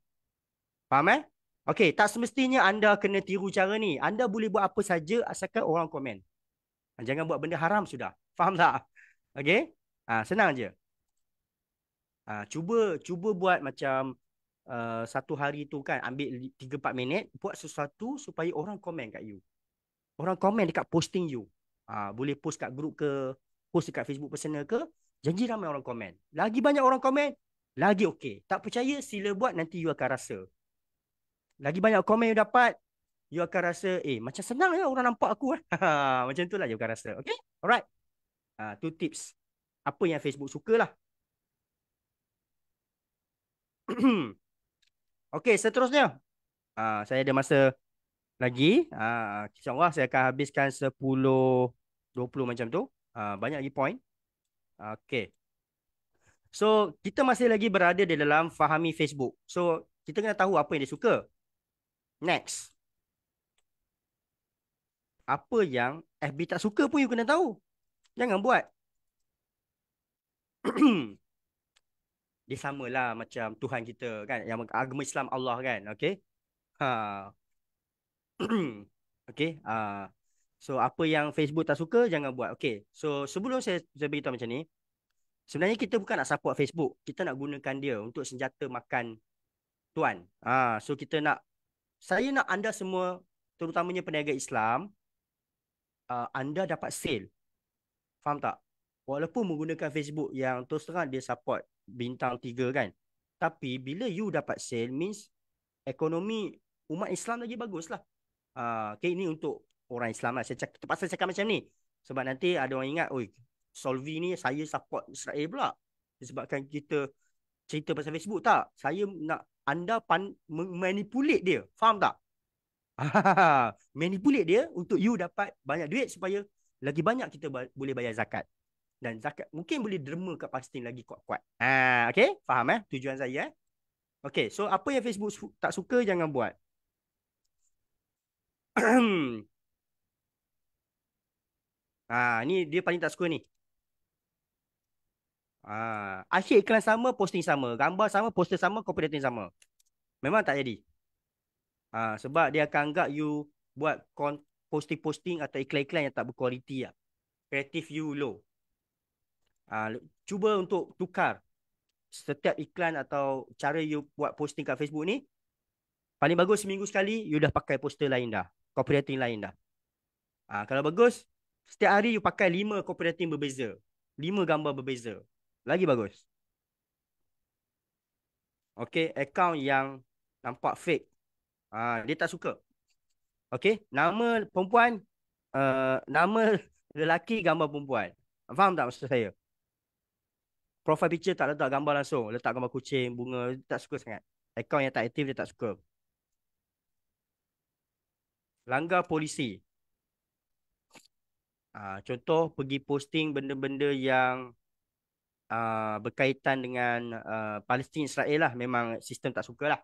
Faham Okey, tak semestinya anda kena tiru cara ni. Anda boleh buat apa saja asalkan orang komen. Jangan buat benda haram sudah. Faham tak? Okey? Senang je. Cuba buat macam satu hari tu kan ambil 3-4 minit buat sesuatu supaya orang komen kat you. Orang komen dekat posting you. Boleh post kat grup ke, post dekat Facebook personal ke, janji ramai orang komen. Lagi banyak orang komen, lagi okey. Tak percaya sila buat, nanti you akan rasa. Lagi banyak komen you dapat, you akan rasa, macam senang ya orang nampak aku. Macam itulah you akan rasa. Okay? Alright. Tu tips. Apa yang Facebook suka lah. Okay, seterusnya. Saya ada masa lagi. InsyaAllah saya akan habiskan 10-20 macam tu. Banyak lagi point. Okay. So, kita masih lagi berada di dalam fahami Facebook. So, kita kena tahu apa yang dia suka. Next. Apa yang FB tak suka pun you kena tahu. Jangan buat. Dia samalah macam Tuhan kita kan, yang agama Islam Allah kan. Okay. Okay. So apa yang Facebook tak suka jangan buat. Okay. So sebelum saya beritahu macam ni, sebenarnya kita bukan nak support Facebook. Kita nak gunakan dia untuk senjata makan tuan. So saya nak anda semua, terutamanya peniaga Islam, anda dapat sale. Faham tak? Walaupun menggunakan Facebook yang terus terang dia support bintang 3 kan. Tapi bila you dapat sale means ekonomi umat Islam lagi bagus lah. Okay, ini untuk orang Islam lah. Terpaksa cakap macam ni. Sebab nanti ada orang ingat, oi, Solvi ni saya support Israel pula. Disebabkan kita cerita pasal Facebook tak. Saya nak anda manipulate dia. Faham tak? Manipulate dia untuk you dapat banyak duit supaya lagi banyak kita boleh bayar zakat. Dan zakat mungkin boleh derma kat Palestin lagi kuat-kuat. Okay? Faham tujuan saya Okay, so apa yang Facebook tak suka jangan buat. Ni dia paling tak suka ni. Asyik iklan sama, posting sama. Gambar sama, poster sama, copywriting sama. Memang tak jadi. Sebab dia akan anggap you buat posting-posting atau iklan-iklan yang tak berkualiti lah. Kreatif you low. Ah, Cuba untuk tukar setiap iklan atau cara you buat posting kat Facebook ni, paling bagus seminggu sekali you dah pakai poster lain dah, copywriting lain dah. Kalau bagus, setiap hari you pakai 5 copywriting berbeza, 5 gambar berbeza. Lagi bagus. Okay, account yang nampak fake, dia tak suka. Okay, nama perempuan, nama lelaki, gambar perempuan. Faham tak maksud saya? Profile picture tak letak gambar langsung, letak gambar kucing, bunga, dia tak suka sangat. Account yang tak aktif dia tak suka. Langgar polisi. Contoh pergi posting benda-benda yang berkaitan dengan Palestin Israel lah, memang sistem tak suka lah.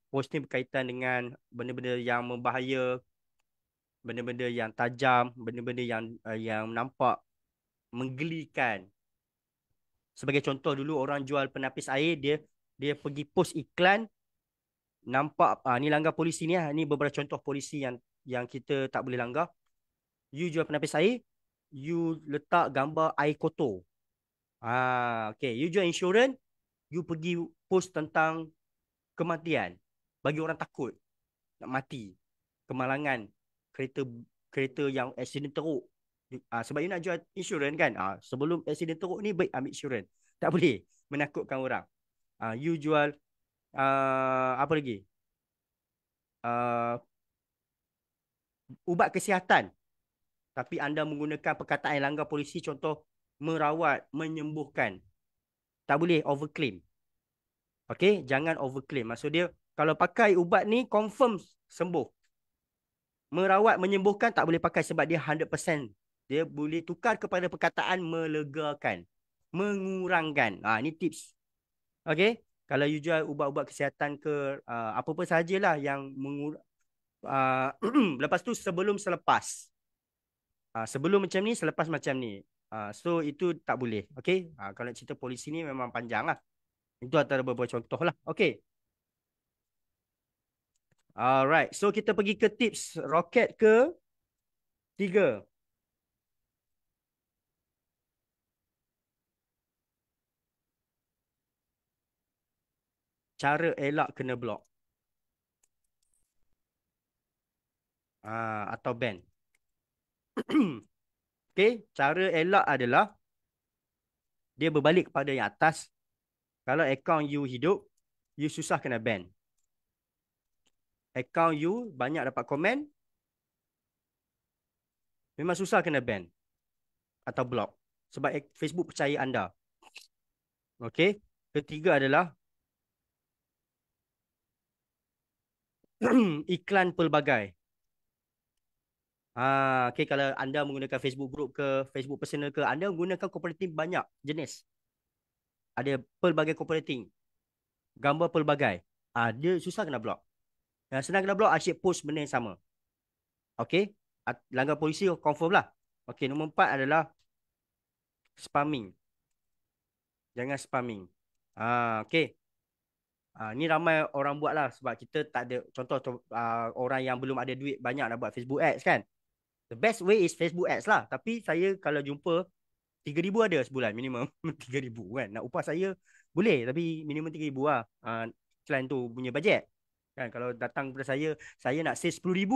Posting berkaitan dengan benda-benda yang membahaya, benda-benda yang tajam, benda-benda yang nampak menggelikan. Sebagai contoh, dulu orang jual penapis air, dia pergi post iklan, nampak ni langgar polisi ni lah. Ni beberapa contoh polisi yang kita tak boleh langgar. You jual penapis air, you letak gambar air kotor. Okay. You jual insurans, you pergi post tentang kematian. Bagi orang takut nak mati, kemalangan, kereta kereta yang accident teruk. Sebab you nak jual insurans kan. Sebelum accident teruk ni, baik ambil insurans. Tak boleh menakutkan orang. You jual apa lagi? Ubat kesihatan. Tapi anda menggunakan perkataan yang langgar polisi, contoh merawat, menyembuhkan. Tak boleh overclaim. Okay, jangan overclaim. Maksud dia, kalau pakai ubat ni, confirm sembuh. Merawat, menyembuhkan tak boleh pakai sebab dia 100%. Dia boleh tukar kepada perkataan melegakan, mengurangkan. Ini tips. Okay, kalau you jual ubat-ubat kesihatan ke, apa-apa sajalah yang lepas tu sebelum selepas. Sebelum macam ni, selepas macam ni. So itu tak boleh. Okay, kalau nak cerita polisi ni memang panjang lah. Itu antara beberapa contoh lah. Okay. Alright. So kita pergi ke tips roket ke 3. Cara elak kena block. Atau ban. Okay. Cara elak adalah dia berbalik kepada yang atas. Kalau akaun you hidup, you susah kena ban. Akaun you banyak dapat komen, memang susah kena ban atau block. Sebab Facebook percaya anda. Okay. Ketiga adalah iklan pelbagai. Okay, kalau anda menggunakan Facebook group ke, Facebook personal ke, anda menggunakan cooperating banyak jenis. Ada pelbagai cooperating. Gambar pelbagai. Dia susah kena block. Yang senang kena block, asyik post benda yang sama. Okay. Langgar polisi confirm lah. Okay, nombor 4 adalah spamming. Jangan spamming. Okay. Ni ramai orang buat lah sebab kita tak ada, contoh orang yang belum ada duit banyak nak buat Facebook ads kan. The best way is Facebook ads lah. Tapi saya kalau jumpa 3,000 ada sebulan minimum. 3,000 kan. Nak upah saya boleh tapi minimum 3,000 lah. Iklan tu punya bajet. Kan kalau datang kepada saya nak save 10,000.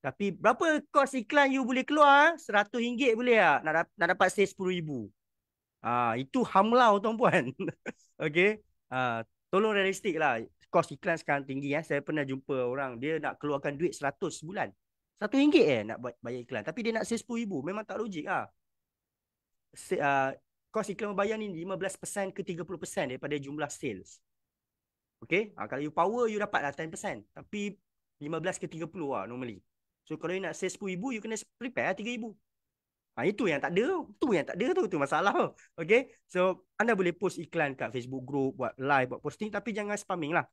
Tapi berapa kos iklan you boleh keluar? RM100 boleh tak? Nak dapat save 10,000. Itu hamlau tuan-puan. Okay. Tolong realistik lah. Kos iklan sekarang tinggi. Saya pernah jumpa orang, dia nak keluarkan duit 100 sebulan. RM100 nak bayar iklan. Tapi dia nak save 10,000. Memang tak logik lah. Kos iklan membayar ni 15% ke 30% daripada jumlah sales. Okay. Kalau you power, you dapat lah 10%. Tapi 15 ke 30 lah normally. So kalau you nak save 10,000, you kena prepare lah 3,000. Itu yang tak ada. Tu masalah. Okay. So anda boleh post iklan kat Facebook group, buat live, buat posting, tapi jangan spamming lah.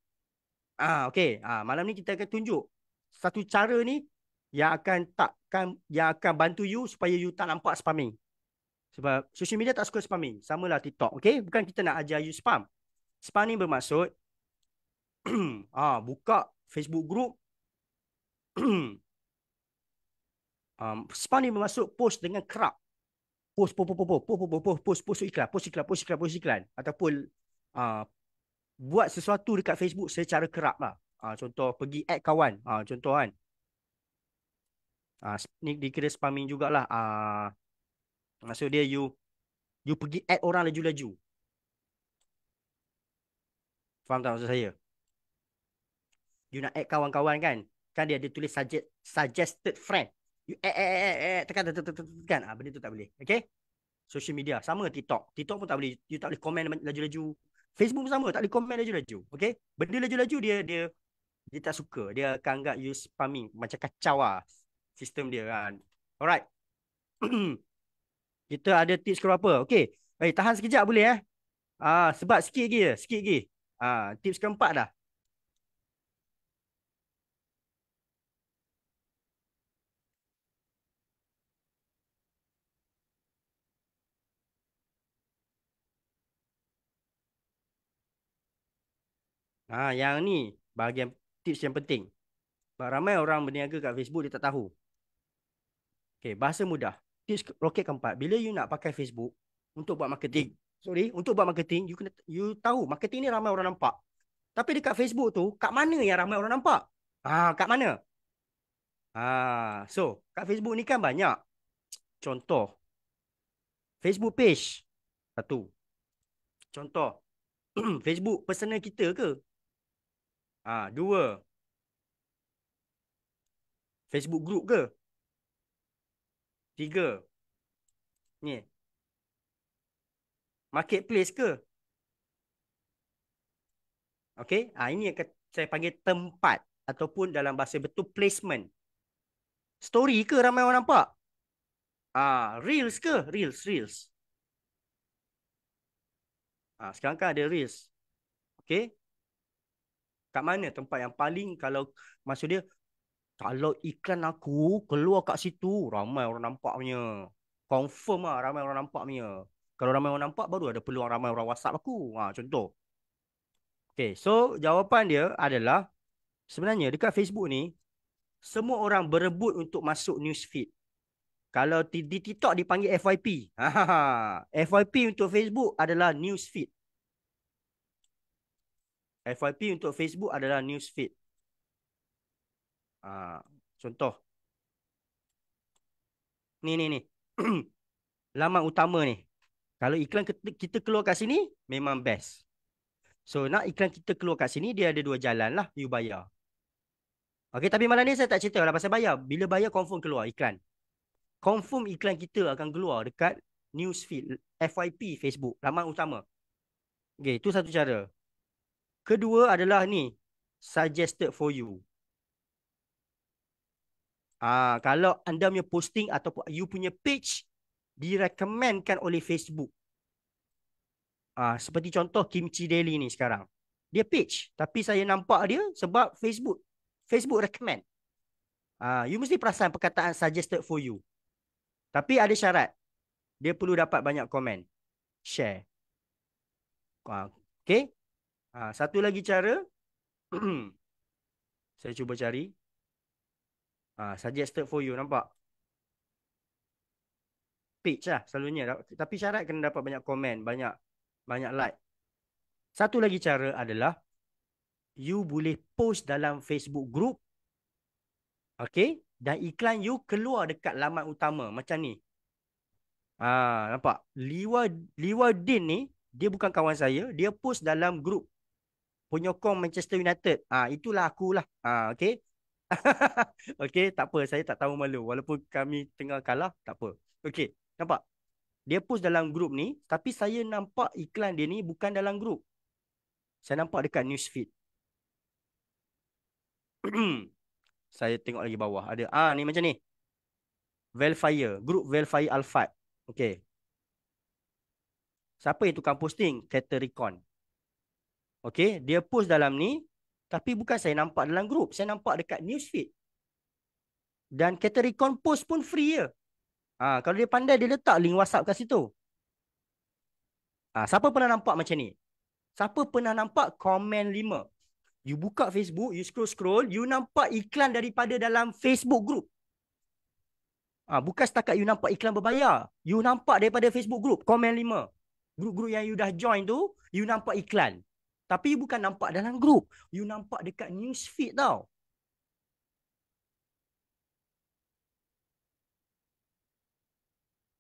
Okay. Malam ni kita akan tunjuk satu cara ni yang akan bantu you supaya you tak nampak spamming. Sebab social media tak suka spamming. Samalah TikTok. Okay. Bukan kita nak ajar you spam. Spamming bermaksud buka Facebook group, Spam ni bermaksud post dengan kerap. Post iklan, post iklan. Ataupun uh, buat sesuatu dekat Facebook secara kerap lah. Contoh pergi add kawan. Contoh kan. Ni dikira spamming jugalah. Maksud dia you pergi add orang laju-laju. Faham tak maksud saya? You nak add kawan-kawan kan? Kan dia ada tulis suggested friend. You add, tekan, tekan. Benda tu tak boleh. Okay? Social media. Sama TikTok. TikTok pun tak boleh. You tak boleh komen laju-laju. Facebook pun sama. Tak boleh komen laju-laju. Okay? Benda laju-laju dia tak suka. Dia akan anggap you spamming. Macam kacau lah. Sistem dia kan. Alright. Kita ada tips ke apa? Okay. Tahan sekejap boleh sebab sikit lagi. Sikit lagi. Tips keempat dah. Yang ni bahagian tips yang penting. Ramai orang berniaga kat Facebook dia tak tahu. Okay, bahasa mudah. Tips roket keempat. Bila you nak pakai Facebook untuk buat marketing. Untuk buat marketing, you tahu marketing ni ramai orang nampak. Tapi dekat Facebook tu, kat mana yang ramai orang nampak? Kat mana? So, kat Facebook ni kan banyak. Contoh, Facebook page. Satu. Contoh, Facebook personal kita ke? Dua. Facebook group ke? Tiga. Ni. Marketplace ke? Okay. Ini yang saya panggil tempat. Ataupun dalam bahasa betul placement. Story ke ramai orang nampak? Reels ke? Reels. Sekarang kan ada Reels. Okay. Kat mana tempat yang paling maksud dia, kalau iklan aku keluar kat situ, ramai orang nampak punya. Confirm lah ramai orang nampak punya. Kalau ramai orang nampak, baru ada peluang ramai orang WhatsApp aku. Contoh. Okay, so jawapan dia adalah, sebenarnya dekat Facebook ni, semua orang berebut untuk masuk newsfeed. Kalau di TikTok dipanggil FYP. FYP untuk Facebook adalah newsfeed. FYP untuk Facebook adalah newsfeed. Contoh. Ni. Laman utama ni. Kalau iklan kita keluar kat sini, memang best. So, nak iklan kita keluar kat sini, dia ada dua jalan lah. You bayar. Okay, tapi malam ni saya tak cerita lah pasal bayar. Bila bayar, confirm keluar iklan. Confirm iklan kita akan keluar dekat newsfeed, FYP Facebook, laman utama. Okay, itu satu cara. Kedua adalah ni, suggested for you. Kalau anda punya posting ataupun you punya page direkomendkan oleh Facebook. Seperti contoh Kimchi Daily ni sekarang. Dia page, tapi saya nampak dia sebab Facebook recommend. You mesti perasan perkataan suggested for you. Tapi ada syarat. Dia perlu dapat banyak komen. Share. Okay. Satu lagi cara. Saya cuba cari. Suggested for you. Nampak? Page lah selalunya. Tapi syarat kena dapat banyak komen. Banyak like. Satu lagi cara adalah, you boleh post dalam Facebook group. Okay. Dan iklan you keluar dekat laman utama. Macam ni. Nampak? Liwa Din ni, dia bukan kawan saya. Dia post dalam grup penyokong Manchester United. Itulah akulah. Okay. Okay, tak apa. Saya tak tahu malu. Walaupun kami tengah kalah, tak apa. Okay, nampak? Dia post dalam grup ni, tapi saya nampak iklan dia ni bukan dalam grup. Saya nampak dekat newsfeed. Saya tengok lagi bawah. Ada. Ni macam ni. Velfire. Grup Velfire Alphard. Okay. Siapa yang tukang posting? Catericon. Okay. Dia post dalam ni. Tapi bukan saya nampak dalam grup. Saya nampak dekat newsfeed. Dan Catericon post pun free je. Kalau dia pandai, dia letak link WhatsApp kat situ. Siapa pernah nampak macam ni? Siapa pernah nampak komen 5? You buka Facebook, you scroll-scroll, you nampak iklan daripada dalam Facebook group. Bukan setakat you nampak iklan berbayar. You nampak daripada Facebook group, komen 5. Grup-grup yang you dah join tu, you nampak iklan. Tapi bukan nampak dalam grup. You nampak dekat news feed tau.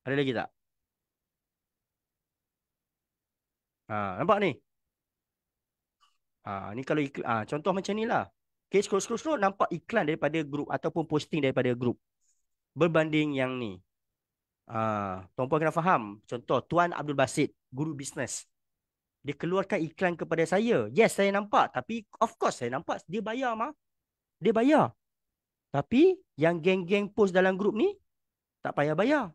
Ada lagi tak? Nampak ni? Ni kalau iklan, contoh macam ni lah. Okay, scroll, nampak iklan daripada grup ataupun posting daripada grup. Berbanding yang ni. Tuan-puan kena faham. Contoh, Tuan Abdul Basit, guru bisnes. Dia keluarkan iklan kepada saya. Yes, saya nampak. Tapi of course saya nampak. Dia bayar mah. Dia bayar. Tapi yang geng-geng post dalam grup ni, tak payah bayar.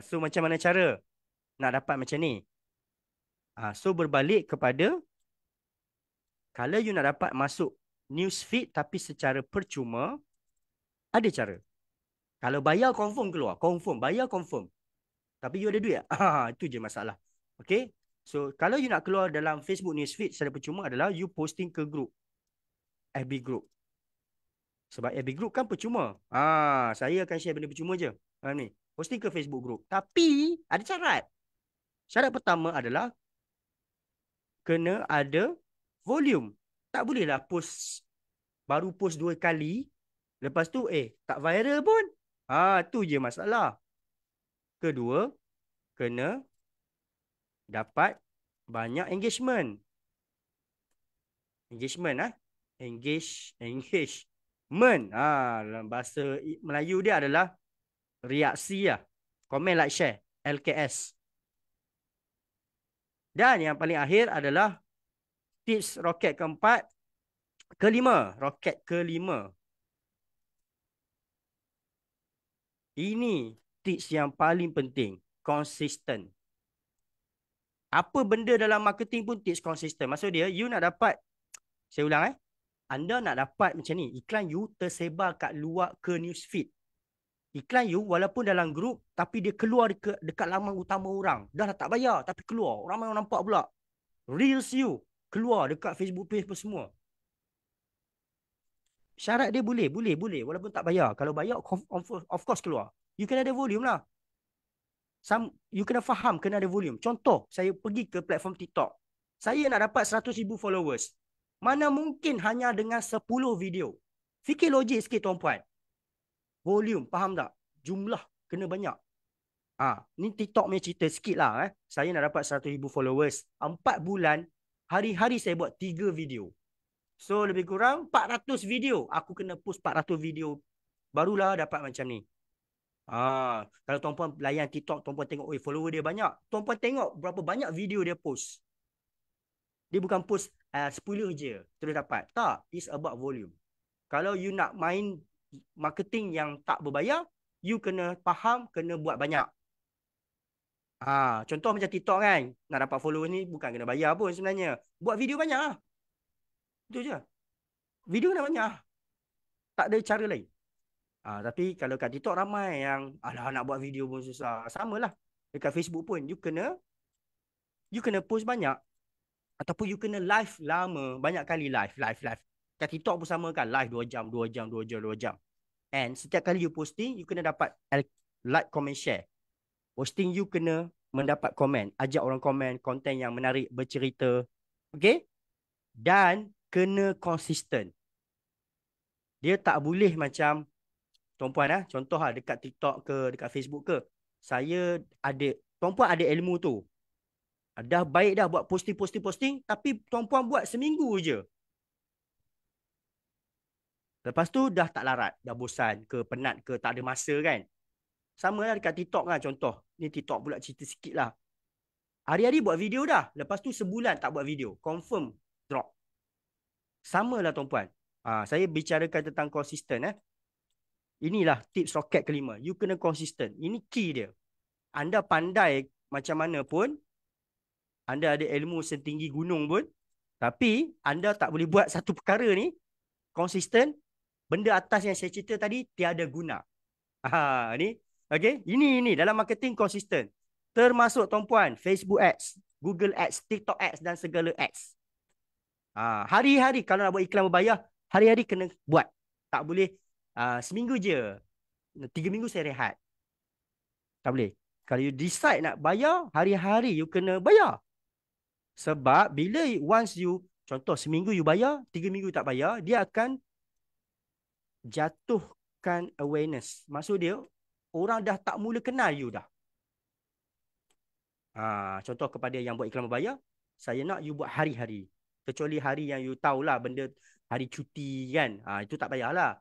So macam mana cara nak dapat macam ni? So berbalik kepada, kalau you nak dapat masuk news feed tapi secara percuma, ada cara. Kalau bayar confirm keluar. Confirm. Bayar confirm. Tapi you ada duit tak? Itu je masalah. Okay. So kalau you nak keluar dalam Facebook news feed secara percuma adalah you posting ke grup. FB group. Sebab FB group kan percuma. Saya akan share benda percuma je. Ni. Posting ke Facebook group. Tapi ada syarat. Syarat pertama adalah kena ada volume. Tak bolehlah baru post 2 kali. Lepas tu tak viral pun. Tu je masalah. Kedua, kena dapat banyak engagement. Engagement. Dalam bahasa Melayu dia adalah reaksi lah. Komen, like, share. LKS. Dan yang paling akhir adalah tips roket kelima. Roket kelima. Ini tips yang paling penting. Konsisten. Apa benda dalam marketing pun tips konsisten. Maksud dia, you nak dapat, saya ulang anda nak dapat macam ni, iklan you tersebar kat luar ke news feed. Iklan you walaupun dalam grup, tapi dia keluar dekat laman utama orang. Dah tak bayar, tapi keluar. Ramai orang nampak pula. Reels you keluar dekat Facebook page pun semua. Syarat dia boleh. Walaupun tak bayar. Kalau bayar, of course keluar. You kena ada volume lah. You kena faham, kena ada volume. Contoh, saya pergi ke platform TikTok. Saya nak dapat 100,000 followers. Mana mungkin hanya dengan 10 video. Fikir logik sikit tuan-puan. Volume, faham tak? Jumlah kena banyak. Ni TikTok punya cerita sikit lah. Saya nak dapat 100,000 followers. 4 bulan, hari-hari saya buat 3 video. So lebih kurang 400 video. Aku kena post 400 video. Barulah dapat macam ni. Kalau tuan-puan layan TikTok, tuan-puan tengok, follower dia banyak. Tuan-puan tengok berapa banyak video dia post. Dia bukan post 10 je terus dapat. Tak, it's about volume. Kalau you nak main marketing yang tak berbayar, you kena faham, kena buat banyak. Contoh macam TikTok kan, nak dapat follower ni bukan kena bayar pun sebenarnya. Buat video banyak lah. Itu je. Video kena banyak. Tak ada cara lain. Tapi kalau kat TikTok ramai yang nak buat video pun susah. Samalah. Dekat Facebook pun you kena post banyak. Ataupun you kena live lama. Banyak kali live. Kat TikTok pun sama kan. Live 2 jam. And setiap kali you posting, you kena dapat like, comment, share. Posting you kena mendapat komen. Ajak orang komen. Konten yang menarik, bercerita. Okay? Dan kena konsisten. Dia tak boleh macam tuan-puan contoh dekat TikTok ke, dekat Facebook ke. Tuan-puan ada ilmu tu. Dah baik dah buat posting, tapi tuan-puan buat seminggu je. Lepas tu dah tak larat, dah bosan ke, penat ke, tak ada masa kan. Sama lah dekat TikTok lah contoh. Ni TikTok pula cerita sikit lah. Hari-hari buat video dah. Lepas tu sebulan tak buat video. Confirm drop. Sama lah tuan-puan. Saya bicarakan tentang konsisten. Inilah tips roket kelima. You kena konsisten. Ini key dia. Anda pandai macam mana pun, anda ada ilmu setinggi gunung pun, tapi anda tak boleh buat satu perkara ni konsisten, benda atas yang saya cerita tadi tiada guna. Ni, okay? Ini dalam marketing konsisten. Termasuk tuan-puan, Facebook Ads, Google Ads, TikTok Ads dan segala ads. Hari-hari kalau nak buat iklan berbayar, hari-hari kena buat. Tak boleh seminggu je. 3 minggu saya rehat. Tak boleh. Kalau you decide nak bayar, hari-hari you kena bayar. Sebab bila once you, contoh seminggu you bayar, 3 minggu tak bayar, dia akan jatuhkan awareness. Maksud dia, orang dah tak mula kenal you dah. Contoh kepada yang buat iklan berbayar, saya nak you buat hari-hari. Kecuali hari yang you tahulah benda hari cuti kan. Itu tak payahlah.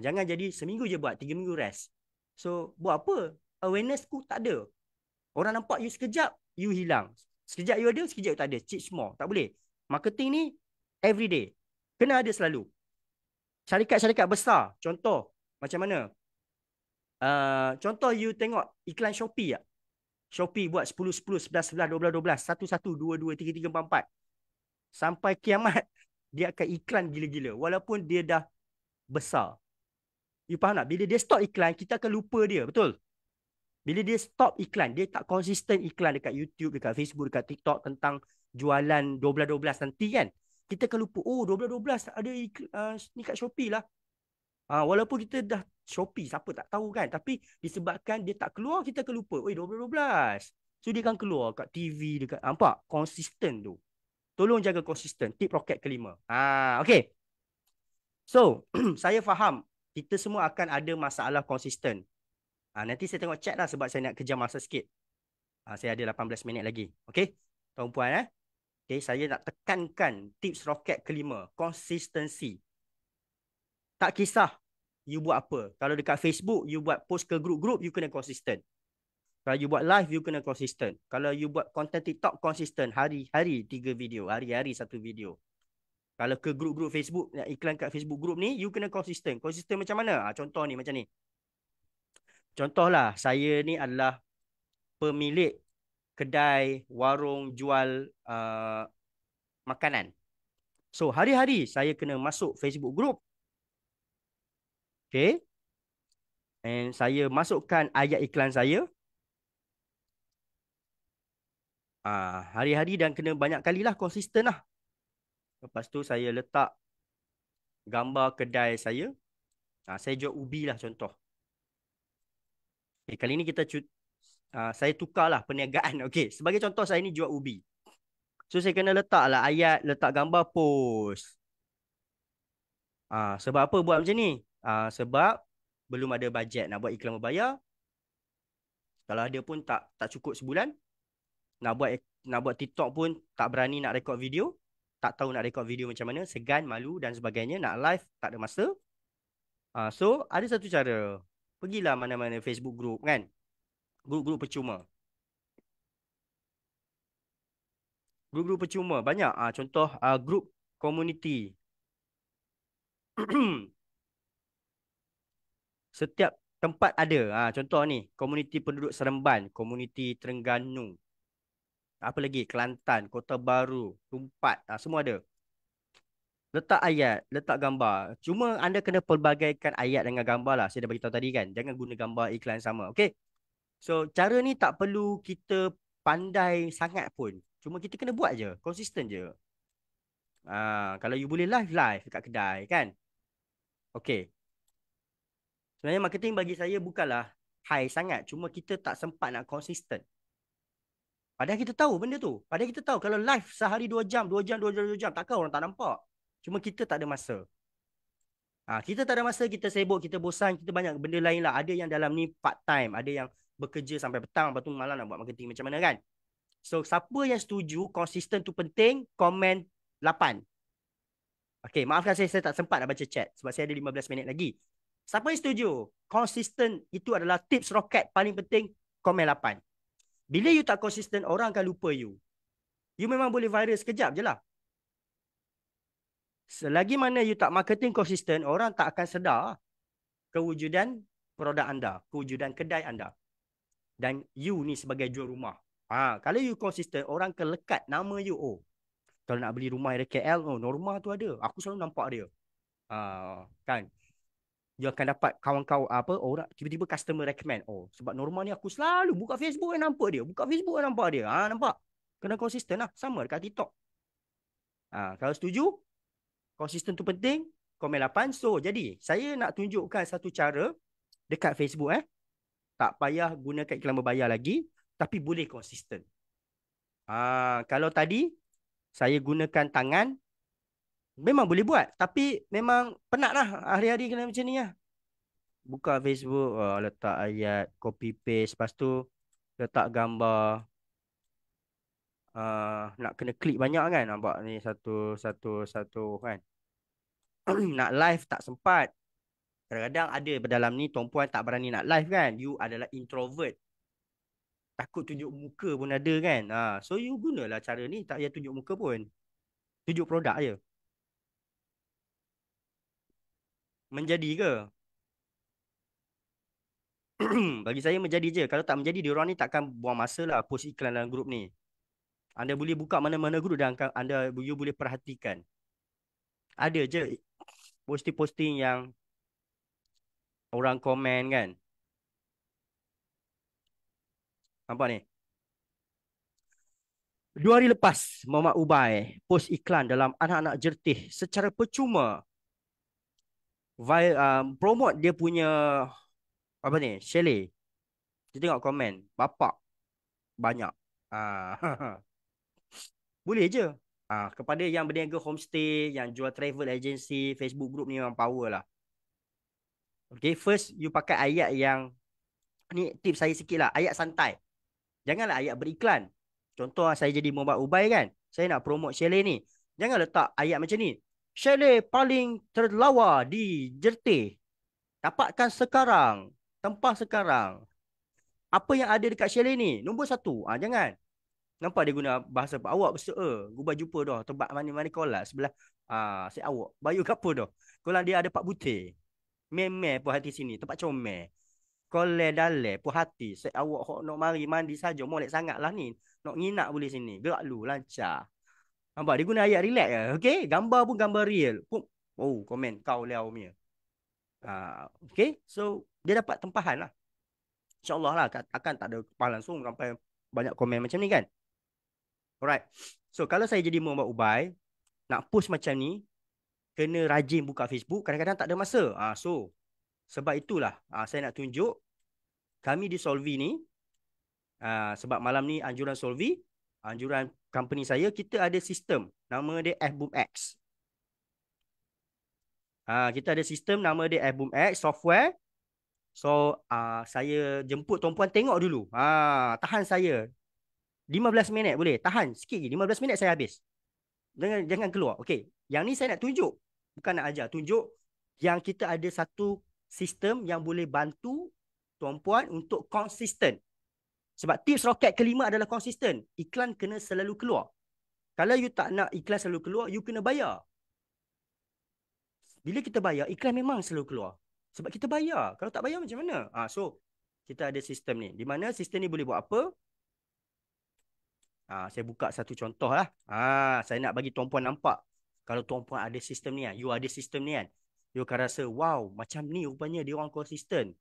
Jangan jadi seminggu je buat, 3 minggu rest. So, buat apa? Awareness ku tak ada. Orang nampak you sekejap, you hilang. Sekejap you ada, sekejap you tak ada. Cheat semua. Tak boleh. Marketing ni, everyday. Kena ada selalu. Syarikat-syarikat besar, contoh, macam mana? Contoh you tengok iklan Shopee tak? Shopee buat 10, 10, 11, 11, 12, 12, 1, 1, 2, 2, 3, 3, 4, 4. Sampai kiamat, dia akan iklan gila-gila. Walaupun dia dah besar. You faham tak? Bila dia stop iklan, kita akan lupa dia. Betul? Bila dia stop iklan, dia tak konsisten iklan dekat YouTube, dekat Facebook, dekat TikTok tentang jualan 12-12 nanti kan. Kita akan lupa, oh 12-12 ada ni kat Shopee lah. Walaupun kita dah Shopee, siapa tak tahu kan. Tapi disebabkan dia tak keluar, kita akan lupa. Oi, 12-12. So dia akan keluar kat TV, dekat, nampak? Konsisten tu. Tolong jaga konsisten. Tip roket kelima. Okay. So, saya faham. Kita semua akan ada masalah konsisten. Nanti saya tengok chat lah sebab saya nak kejar masa sikit. Saya ada 18 minit lagi. Okay? Tuan-puan Okay, saya nak tekankan tips roket kelima. Konsistensi. Tak kisah you buat apa. Kalau dekat Facebook, you buat post ke grup-grup, you kena konsisten. Kalau you buat live, you kena konsisten. Kalau you buat konten TikTok, konsisten. Hari-hari 3 video. Hari-hari 1 video. Kalau ke grup-grup Facebook, nak iklan kat Facebook grup ni, you kena konsisten. Konsisten macam mana? Contoh ni, macam ni. Contohlah, saya ni adalah pemilik kedai, warung jual makanan. So, hari-hari saya kena masuk Facebook group. Okay. And saya masukkan ayat iklan saya. Hari-hari dan kena banyak kali lah, konsisten lah. Lepas tu saya letak gambar kedai saya. Saya jual ubi lah contoh. Okay, kali ni saya tukarlah perniagaan. Okay, sebagai contoh saya ni jual ubi. So saya kena letak lah ayat, letak gambar, post. Sebab apa buat macam ni? Sebab belum ada bajet nak buat iklan berbayar. Kalau ada pun tak cukup sebulan. Nak buat TikTok pun tak berani nak rekod video. Tak tahu nak rekod video macam mana. Segan, malu dan sebagainya. Nak live tak ada masa. So ada satu cara. Pergilah mana-mana Facebook group kan. Grup-grup percuma. Grup-grup percuma banyak. Contoh grup community. Setiap tempat ada. Contoh ni, komuniti penduduk Seremban, komuniti Terengganu. Apa lagi? Kelantan, Kota Baru, Tumpat, semua ada. Letak ayat, letak gambar. Cuma anda kena pelbagaikan ayat dengan gambar lah. Saya dah beritahu tadi kan. Jangan guna gambar iklan sama. Okay? So, cara ni tak perlu kita pandai sangat pun. Cuma kita kena buat je. Konsisten je. Kalau you boleh live dekat kedai kan. Okay. Sebenarnya marketing bagi saya bukanlah high sangat. Cuma kita tak sempat nak konsisten. Padahal kita tahu benda tu. Padahal kita tahu kalau live sehari 2 jam, 2 jam, 2 jam, 2 jam. Takkan orang tak nampak. Cuma kita tak ada masa. Kita tak ada masa, kita sibuk, kita bosan, kita banyak benda lain lah. Ada yang dalam ni part time. Ada yang bekerja sampai petang. Lepas tu malam nak buat marketing macam mana kan. So, siapa yang setuju konsisten tu penting, komen 8. Okay, maafkan saya tak sempat nak baca chat. Sebab saya ada 15 minit lagi. Siapa yang setuju konsisten itu adalah tips roket paling penting, komen 8. Bila you tak konsisten, orang akan lupa you. You memang boleh viral sekejap je lah. Selagi mana you tak marketing konsisten, orang tak akan sedar kewujudan produk anda, kewujudan kedai anda. Dan you ni sebagai jual rumah. Kalau you konsisten, orang akan lekat nama you. Oh, kalau nak beli rumah dari KL, oh Norma tu ada. Aku selalu nampak dia. Kan? You akan dapat kawan-kawan orang tiba-tiba customer recommend. Oh, sebab Norma ni aku selalu buka Facebook yang nampak dia. Buka Facebook yang nampak dia. Nampak? Kena konsisten lah. Sama dekat TikTok. Kalau setuju, konsisten tu penting, komen 8. So, jadi saya nak tunjukkan satu cara dekat Facebook tak payah gunakan iklan berbayar lagi, tapi boleh konsisten. Kalau tadi saya gunakan tangan, memang boleh buat, tapi memang penat lah hari-hari kena macam ni lah. Buka Facebook, letak ayat, copy paste, lepas tu letak gambar, nak kena klik banyak kan, nampak ni satu satu satu kan. Nak live tak sempat. Kadang-kadang ada dalam ni perempuan tak berani nak live kan. You adalah introvert. Takut tunjuk muka pun ada kan. So you gunalah cara ni, tak payah tunjuk muka pun. Tunjuk produk je. Menjadi ke? Bagi saya menjadi je. Kalau tak menjadi, diorang ni takkan buang masa lah post iklan dalam grup ni. Anda boleh buka mana-mana grup dan you boleh perhatikan. Ada je posting-posting yang orang komen kan. Nampak ni? 2 hari lepas, Muhammad Ubay post iklan dalam anak-anak jertih secara percuma. Promote dia punya apa ni? Chalet. Kita tengok komen. Bapak banyak. Ah, Boleh je. Kepada yang berniaga homestay, yang jual travel agency, Facebook group ni memang power lah. Okay, first you pakai ayat yang, ni tips saya sikit lah, ayat santai. Janganlah ayat beriklan. Contoh saya jadi Muhammad Ubay kan, saya nak promote chalet ni. Jangan letak ayat macam ni. Chalet paling terlawa di Jertih. Dapatkan sekarang. Tempah sekarang. Apa yang ada dekat chalet ni? Nombor 1. Jangan. Nampak dia guna bahasa apa? Awak gubah jumpa dah. Tempat mana-mana kolat sebelah. Saya awak. Bayu apa dah. Kalau dia ada 4 butir. Memeh pun hati sini. Tempat comel. Kole dale puas hati. Saya awak hok nak mari mandi saja. Molek sangat lah ni. Nak nginak boleh sini. Gerak lu lancar. Nampak dia guna ayat relax ke. Okay. Gambar pun gambar real. Pum. Oh komen kau liau punya. Okay. So dia dapat tempahan lah. InsyaAllah lah. Akan tak ada kepala langsung sampai banyak komen macam ni kan. Alright. So kalau saya jadi Muhammad Ubay, nak post macam ni, kena rajin buka Facebook. Kadang-kadang tak ada masa. So sebab itulah saya nak tunjuk kami di Solvi ni, sebab malam ni anjuran Solvi, anjuran company saya, kita ada sistem nama dia FBoom X. Kita ada sistem nama dia FBoom X software. So saya jemput tuan-puan tengok dulu. Tahan saya 15 minit boleh. Tahan sikit lagi. 15 minit saya habis. Jangan keluar. Okey. Yang ni saya nak tunjuk. Bukan nak ajar. Tunjuk yang kita ada satu sistem yang boleh bantu tuan-puan untuk konsisten. Sebab tips roket kelima adalah konsisten. Iklan kena selalu keluar. Kalau you tak nak iklan selalu keluar, you kena bayar. Bila kita bayar, iklan memang selalu keluar. Sebab kita bayar. Kalau tak bayar macam mana? So, kita ada sistem ni. Di mana sistem ni boleh buat apa? Saya buka satu contoh lah. Saya nak bagi tuan-puan nampak. Kalau tuan-puan ada sistem ni, you ada sistem ni kan, you akan rasa, wow, macam ni rupanya dia orang konsisten.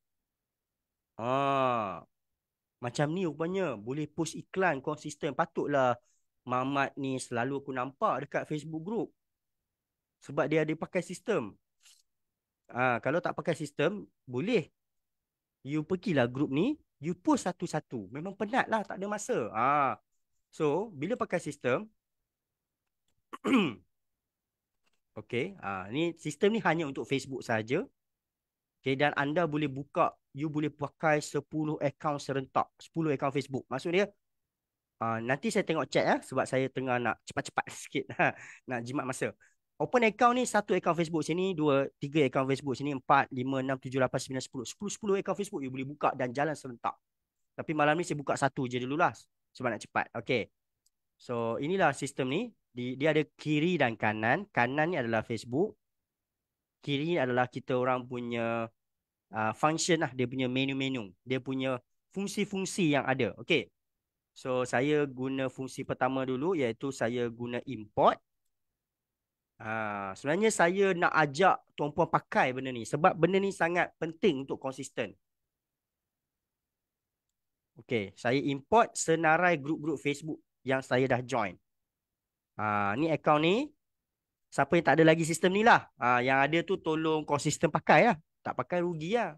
Macam ni rupanya boleh post iklan konsisten. Patutlah Mamat ni selalu aku nampak dekat Facebook group. Sebab dia ada pakai sistem. Kalau tak pakai sistem, boleh you pergilah group ni, you post satu-satu. Memang penat lah, tak ada masa. So, bila pakai sistem, okay, ni sistem ni hanya untuk Facebook saja. Okay, dan anda boleh buka, you boleh pakai 10 akaun serentak, 10 akaun Facebook. Maksud dia, nanti saya tengok chat sebab saya tengah nak cepat-cepat sikit nak jimat masa. Open account ni, 1 akaun Facebook sini, 2, 3 akaun Facebook sini, 4, 5, 6, 7, 8, 9, 10 akaun Facebook you boleh buka dan jalan serentak. Tapi malam ni saya buka 1 je dulu lah sebab nak cepat. Okay, so inilah sistem ni. Dia ada kiri dan kanan. Kanan ni adalah Facebook, kiri ni adalah kita orang punya function lah, dia punya menu-menu, dia punya fungsi-fungsi yang ada. Okay, so saya guna fungsi pertama dulu, iaitu saya guna import. Sebenarnya saya nak ajak tuan-puan pakai benda ni sebab benda ni sangat penting untuk konsisten. Okay, saya import senarai grup-grup Facebook yang saya dah join. Ni akaun ni, Siapa yang tak ada lagi sistem ni lah. Yang ada tu tolong konsisten pakai lah. Tak pakai rugi lah.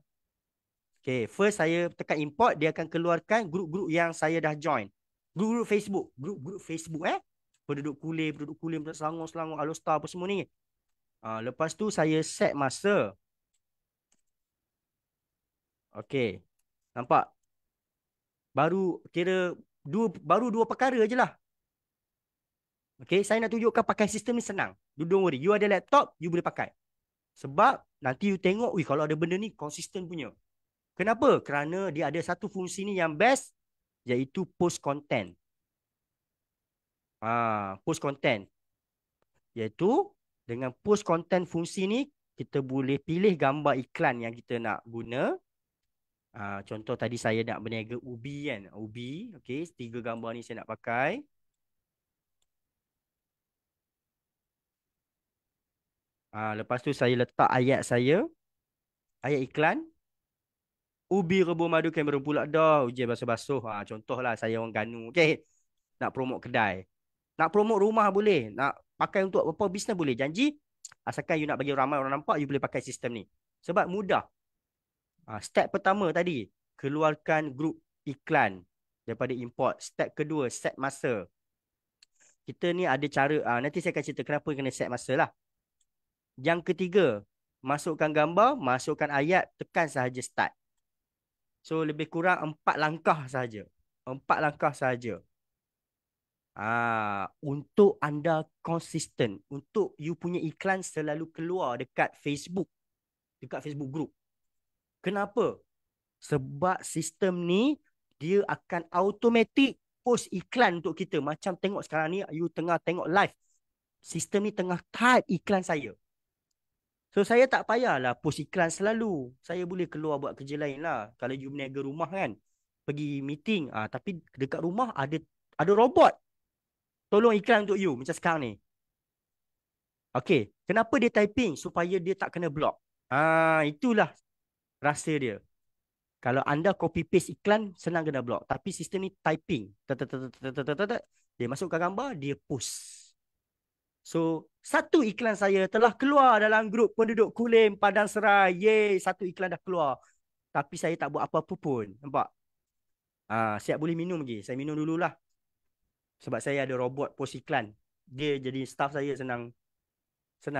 Okay, first saya tekan import, dia akan keluarkan grup-grup yang saya dah join. Grup-grup Facebook. Grup-grup Facebook penduduk Kulim, Selangor, Selangor, Alostar apa semua ni. Lepas tu saya set masa. Okay, nampak? Baru kira baru dua perkara je lah. Okay, saya nak tunjukkan pakai sistem ni senang. You don't worry. You ada laptop, you boleh pakai. Sebab nanti you tengok, kalau ada benda ni konsisten punya. Kenapa? Kerana dia ada satu fungsi ni yang best, iaitu post content. Post content. Iaitu dengan post content fungsi ni, kita boleh pilih gambar iklan yang kita nak guna. Contoh tadi saya nak berniaga ubi kan. Ubi, okay. 3 gambar ni saya nak pakai. Lepas tu saya letak ayat saya. Ayat iklan. Ubi rebus madu kamera pula dah. Ujian basuh-basuh. Contohlah saya orang Ganu. Okay. Nak promote kedai. Nak promote rumah boleh. Nak pakai untuk apa bisnes boleh. Janji. Asalkan you nak bagi ramai orang nampak, you boleh pakai sistem ni. Sebab mudah. Step pertama tadi. Keluarkan grup iklan daripada import. Step kedua, set masa. Kita ni ada cara. Nanti saya akan cerita kenapa kena set masa lah. Yang ketiga. Masukkan gambar, masukkan ayat, tekan sahaja start. So lebih kurang 4 langkah saja. 4 langkah saja. Untuk anda konsisten, untuk you punya iklan selalu keluar dekat Facebook group. Kenapa? Sebab sistem ni dia akan automatic post iklan untuk kita. Macam tengok sekarang ni, you tengah tengok live. Sistem ni tengah type iklan saya. So saya tak payahlah post iklan selalu. Saya boleh keluar buat kerja lain lah. Kalau you berniaga rumah kan, pergi meeting, tapi dekat rumah ada robot tolong iklan untuk you macam sekarang ni. Okay, kenapa dia typing? Supaya dia tak kena block. Itulah rahsia dia. Kalau anda copy paste iklan, senang kena block. Tapi sistem ni typing. Dia masukkan gambar, dia post. So, satu iklan saya telah keluar dalam grup penduduk Kulim, Padang Serai. Yeay, satu iklan dah keluar. Tapi saya tak buat apa-apa pun. Nampak? Siap boleh minum lagi. Saya minum dululah. Sebab saya ada robot post iklan. Dia jadi staff saya senang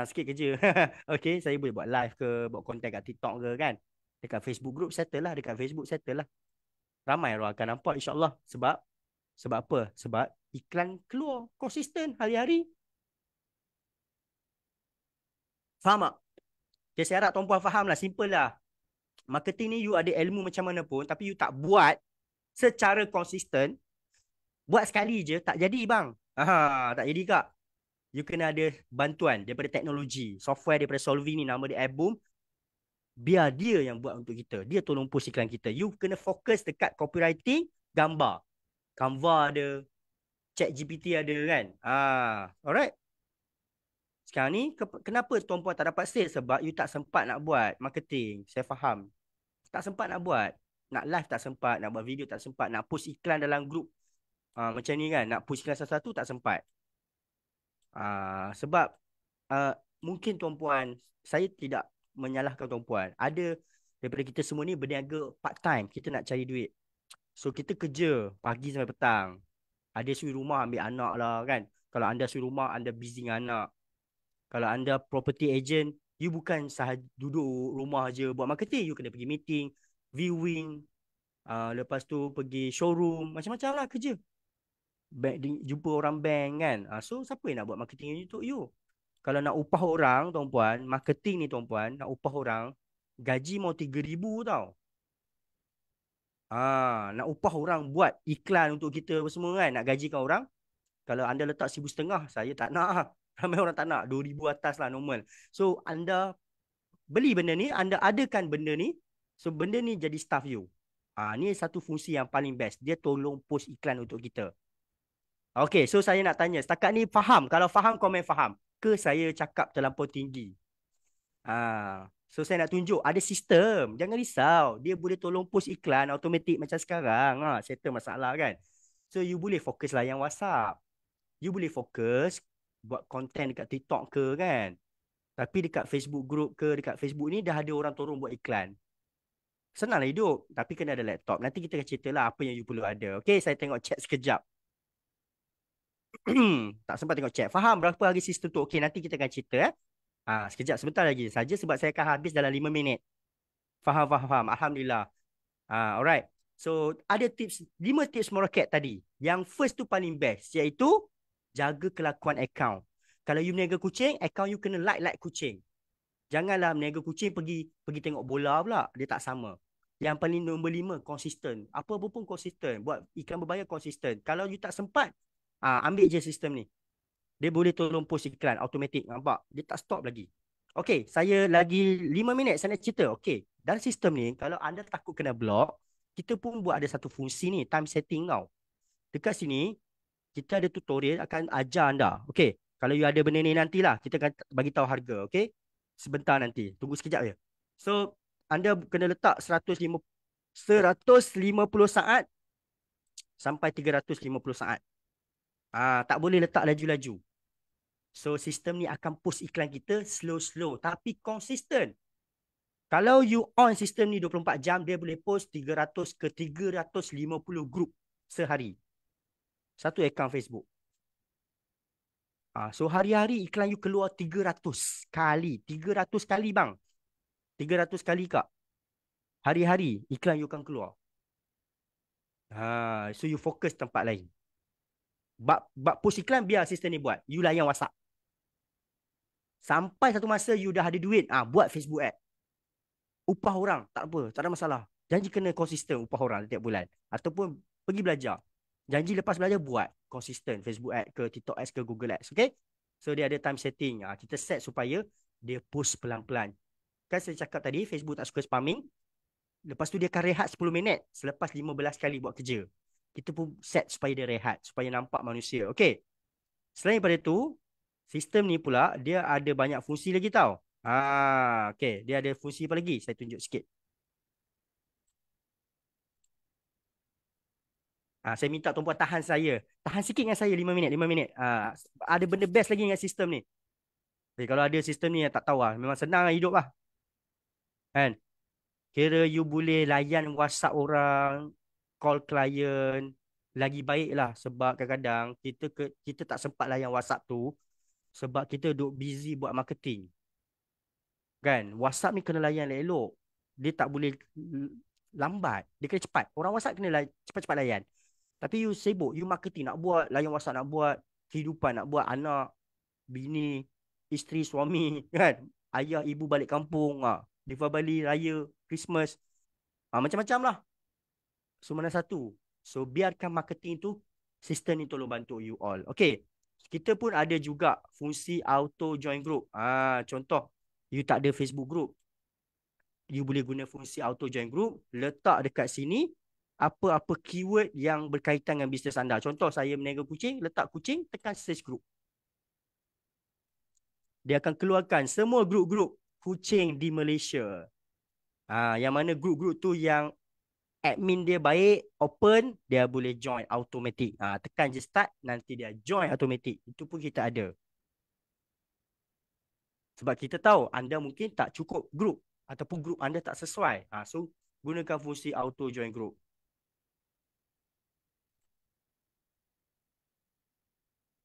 sikit kerja. Okay, saya boleh buat live ke, buat konten kat TikTok ke kan. Dekat Facebook group settle lah. Dekat Facebook settle lah. Ramai orang akan nampak insyaAllah. Sebab apa? Sebab iklan keluar konsisten hari-hari. Faham tak? Okay, saya harap tuan-puan faham lah. Simple lah. Marketing ni you ada ilmu macam mana pun, tapi you tak buat secara konsisten, buat sekali je, tak jadi bang. Tak jadi kak. You kena ada bantuan daripada teknologi. Software daripada Solving ni, nama dia Airboom. Biar dia yang buat untuk kita. Dia tolong push iklan kita. You kena fokus dekat copywriting, gambar. Canva ada, ChatGPT ada kan. Alright. Sekarang ni, kenapa tuan-puan tak dapat sale? Sebab you tak sempat nak buat marketing. Saya faham. Tak sempat nak buat. Nak live tak sempat. Nak buat video tak sempat. Nak post iklan dalam grup. Macam ni kan. Nak post iklan satu-satu tak sempat. Sebab mungkin tuan-puan, saya tidak menyalahkan tuan-puan. Ada daripada kita semua ni berniaga part time. Kita nak cari duit. So kita kerja pagi sampai petang. Ada suri rumah ambil anak lah kan. Kalau anda suri rumah, anda busy dengan anak. Kalau anda property agent, you bukan sahaja duduk rumah je buat marketing. You kena pergi meeting, viewing, lepas tu pergi showroom, macam-macam lah kerja. Jumpa orang bank kan. So siapa yang nak buat marketing untuk you? Kalau nak upah orang, tuan-puan, marketing ni tuan-puan, nak upah orang, gaji mau 3,000 tau. Nak upah orang buat iklan untuk kita semua kan, nak gajikan orang. Kalau anda letak 1,500, saya tak nak. Ramai orang tak nak. 2,000 atas lah normal. So, anda beli benda ni, anda adakan benda ni. So, benda ni jadi staff you. Ni satu fungsi yang paling best. Dia tolong post iklan untuk kita. Okay, so saya nak tanya. Setakat ni faham? Kalau faham, komen faham. Ke saya cakap terlampau tinggi? So, saya nak tunjuk. Ada sistem. Jangan risau. Dia boleh tolong post iklan automatik macam sekarang. Settle masalah kan. So, you boleh fokus lah yang WhatsApp. You boleh fokus buat konten dekat TikTok ke kan. Tapi dekat Facebook group ke, dekat Facebook ni dah ada orang tolong buat iklan. Senanglah hidup. Tapi kena ada laptop. Nanti kita akan cerita lah apa yang you perlu ada. Okay, saya tengok chat sekejap. Tak sempat tengok chat. Faham berapa hari sistem tu? Okay, nanti kita akan cerita. Sekejap, sebentar lagi saja sebab saya akan habis dalam 5 minit. Faham, faham, faham. Alhamdulillah. Alright. So, ada tips, 5 tips meroket tadi. Yang first tu paling best, iaitu jaga kelakuan account. Kalau you meniaga kucing, account you kena like kucing. Janganlah meniaga kucing pergi tengok bola pula. Dia tak sama. Yang paling nombor 5, konsisten. Apa-apa pun konsisten. Buat iklan berbayar konsisten. Kalau you tak sempat, ambil je sistem ni. Dia boleh tolong post iklan automatik. Nampak? Dia tak stop lagi. Okay, saya lagi 5 minit saya nak cerita. Okay, dalam sistem ni, kalau anda takut kena block, kita pun buat ada satu fungsi ni, time setting tau. Dekat sini, kita ada tutorial akan ajar anda. Okay, kalau you ada benda ni nantilah, kita akan bagi tahu harga. Okay, sebentar nanti. Tunggu sekejap je. So, anda kena letak 150 saat sampai 350 saat. Tak boleh letak laju-laju. So, sistem ni akan post iklan kita slow-slow tapi konsisten. Kalau you on sistem ni 24 jam, dia boleh post 300 ke 350 grup sehari. Satu akaun Facebook. So, hari-hari iklan you keluar 300 kali. 300 kali bang. 300 kali kak. Hari-hari iklan you akan keluar. So, you fokus tempat lain. Bak post iklan, biar sistem ni buat. You layan WhatsApp. Sampai satu masa you dah ada duit, buat Facebook ad. Upah orang, tak apa, tak ada masalah. Janji kena konsisten upah orang setiap bulan. Ataupun pergi belajar. Janji lepas belajar buat konsisten Facebook ad ke TikTok ads ke Google ads. Okay? So dia ada time setting. Kita set supaya dia push pelan-pelan. Kan saya cakap tadi Facebook tak suka spamming. Lepas tu dia akan rehat 10 minit selepas 15 kali buat kerja. Kita pun set supaya dia rehat, supaya nampak manusia. Okay? Selain daripada tu, sistem ni pula dia ada banyak fungsi lagi tau. Okay. Dia ada fungsi apa lagi? Saya tunjuk sikit. Saya minta tuan-puan tahan saya. Tahan sikit dengan saya 5 minit, 5 minit. Ada benda best lagi dengan sistem ni. Okay, kalau ada sistem ni tak tahu lah. Memang senang lah hidup lah. Kan? Kira you boleh layan WhatsApp orang, call klien. Lagi baik lah sebab kadang-kadang kita tak sempat layan WhatsApp tu sebab kita duk busy buat marketing. Kan? WhatsApp ni kena layan elok. Dia tak boleh lambat. Dia kena cepat. Orang WhatsApp kena cepat-cepat layan. Tapi you sibuk, you marketing nak buat, layan WhatsApp nak buat, kehidupan nak buat, anak, bini, isteri, suami, kan? Ayah, ibu balik kampung, Deepavali, Raya, Christmas, macam-macam lah. So, mana satu? So, biarkan marketing tu, sistem ni tolong bantu you all. Okay. Kita pun ada juga fungsi auto join group. Contoh, you tak ada Facebook group. You boleh guna fungsi auto join group, letak dekat sini, apa-apa keyword yang berkaitan dengan bisnes anda. Contoh, saya meniaga kucing, letak kucing, tekan search group. Dia akan keluarkan semua grup-grup kucing di Malaysia. Yang mana grup-grup tu yang admin dia baik, open, dia boleh join automatic. Tekan je start, nanti dia join automatic. Itu pun kita ada. Sebab kita tahu anda mungkin tak cukup grup ataupun grup anda tak sesuai. So, gunakan fungsi auto join group.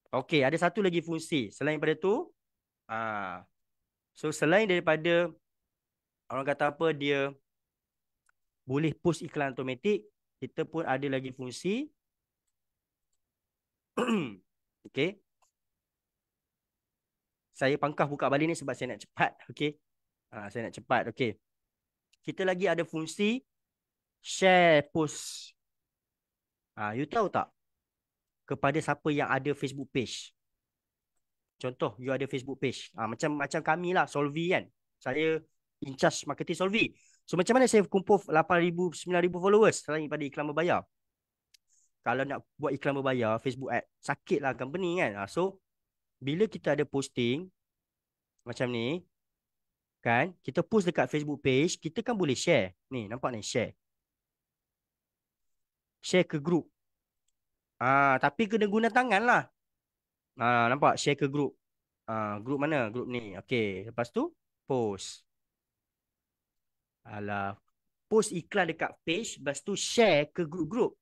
Okey, ada satu lagi fungsi. Selain daripada tu, so selain daripada orang kata apa, dia boleh push iklan automatik, kita pun ada lagi fungsi. Okey. Saya pangkah buka balik ni sebab saya nak cepat. Okey. Saya nak cepat. Okey. Kita lagi ada fungsi share post. You tahu tak? Kepada siapa yang ada Facebook page. Contoh, you ada Facebook page. Macam kami lah, Solvi kan. Saya in charge marketing Solvi. So, macam mana saya kumpul 8,000, 9,000 followers selain daripada iklan berbayar? Kalau nak buat iklan berbayar, Facebook ad, sakit lah company kan. So, bila kita ada posting macam ni, kan, kita post dekat Facebook page, kita kan boleh share. Ni, nampak ni, share. Share ke group. Tapi kena guna tangan lah. Nampak? Share ke grup. Grup mana? Grup ni. Okey. Lepas tu, post. Alah. Post iklan dekat page. Lepas tu, share ke grup-grup.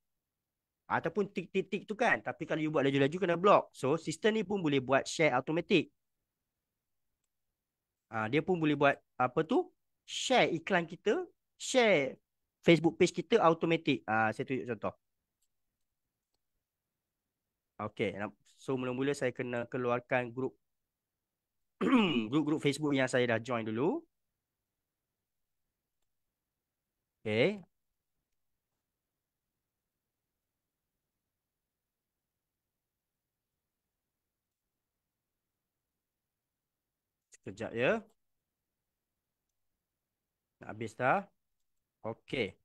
Ataupun tik-tik-tik tu kan. Tapi kalau you buat laju-laju, kena block. So, sistem ni pun boleh buat share automatic. Dia pun boleh buat apa tu? Share iklan kita. Share Facebook page kita automatic. Saya tunjuk contoh. Okey. So, mula-mula saya kena keluarkan grup grup-grup Facebook yang saya dah join dulu. Okay. Sekejap ya. Nak habis dah. Okay.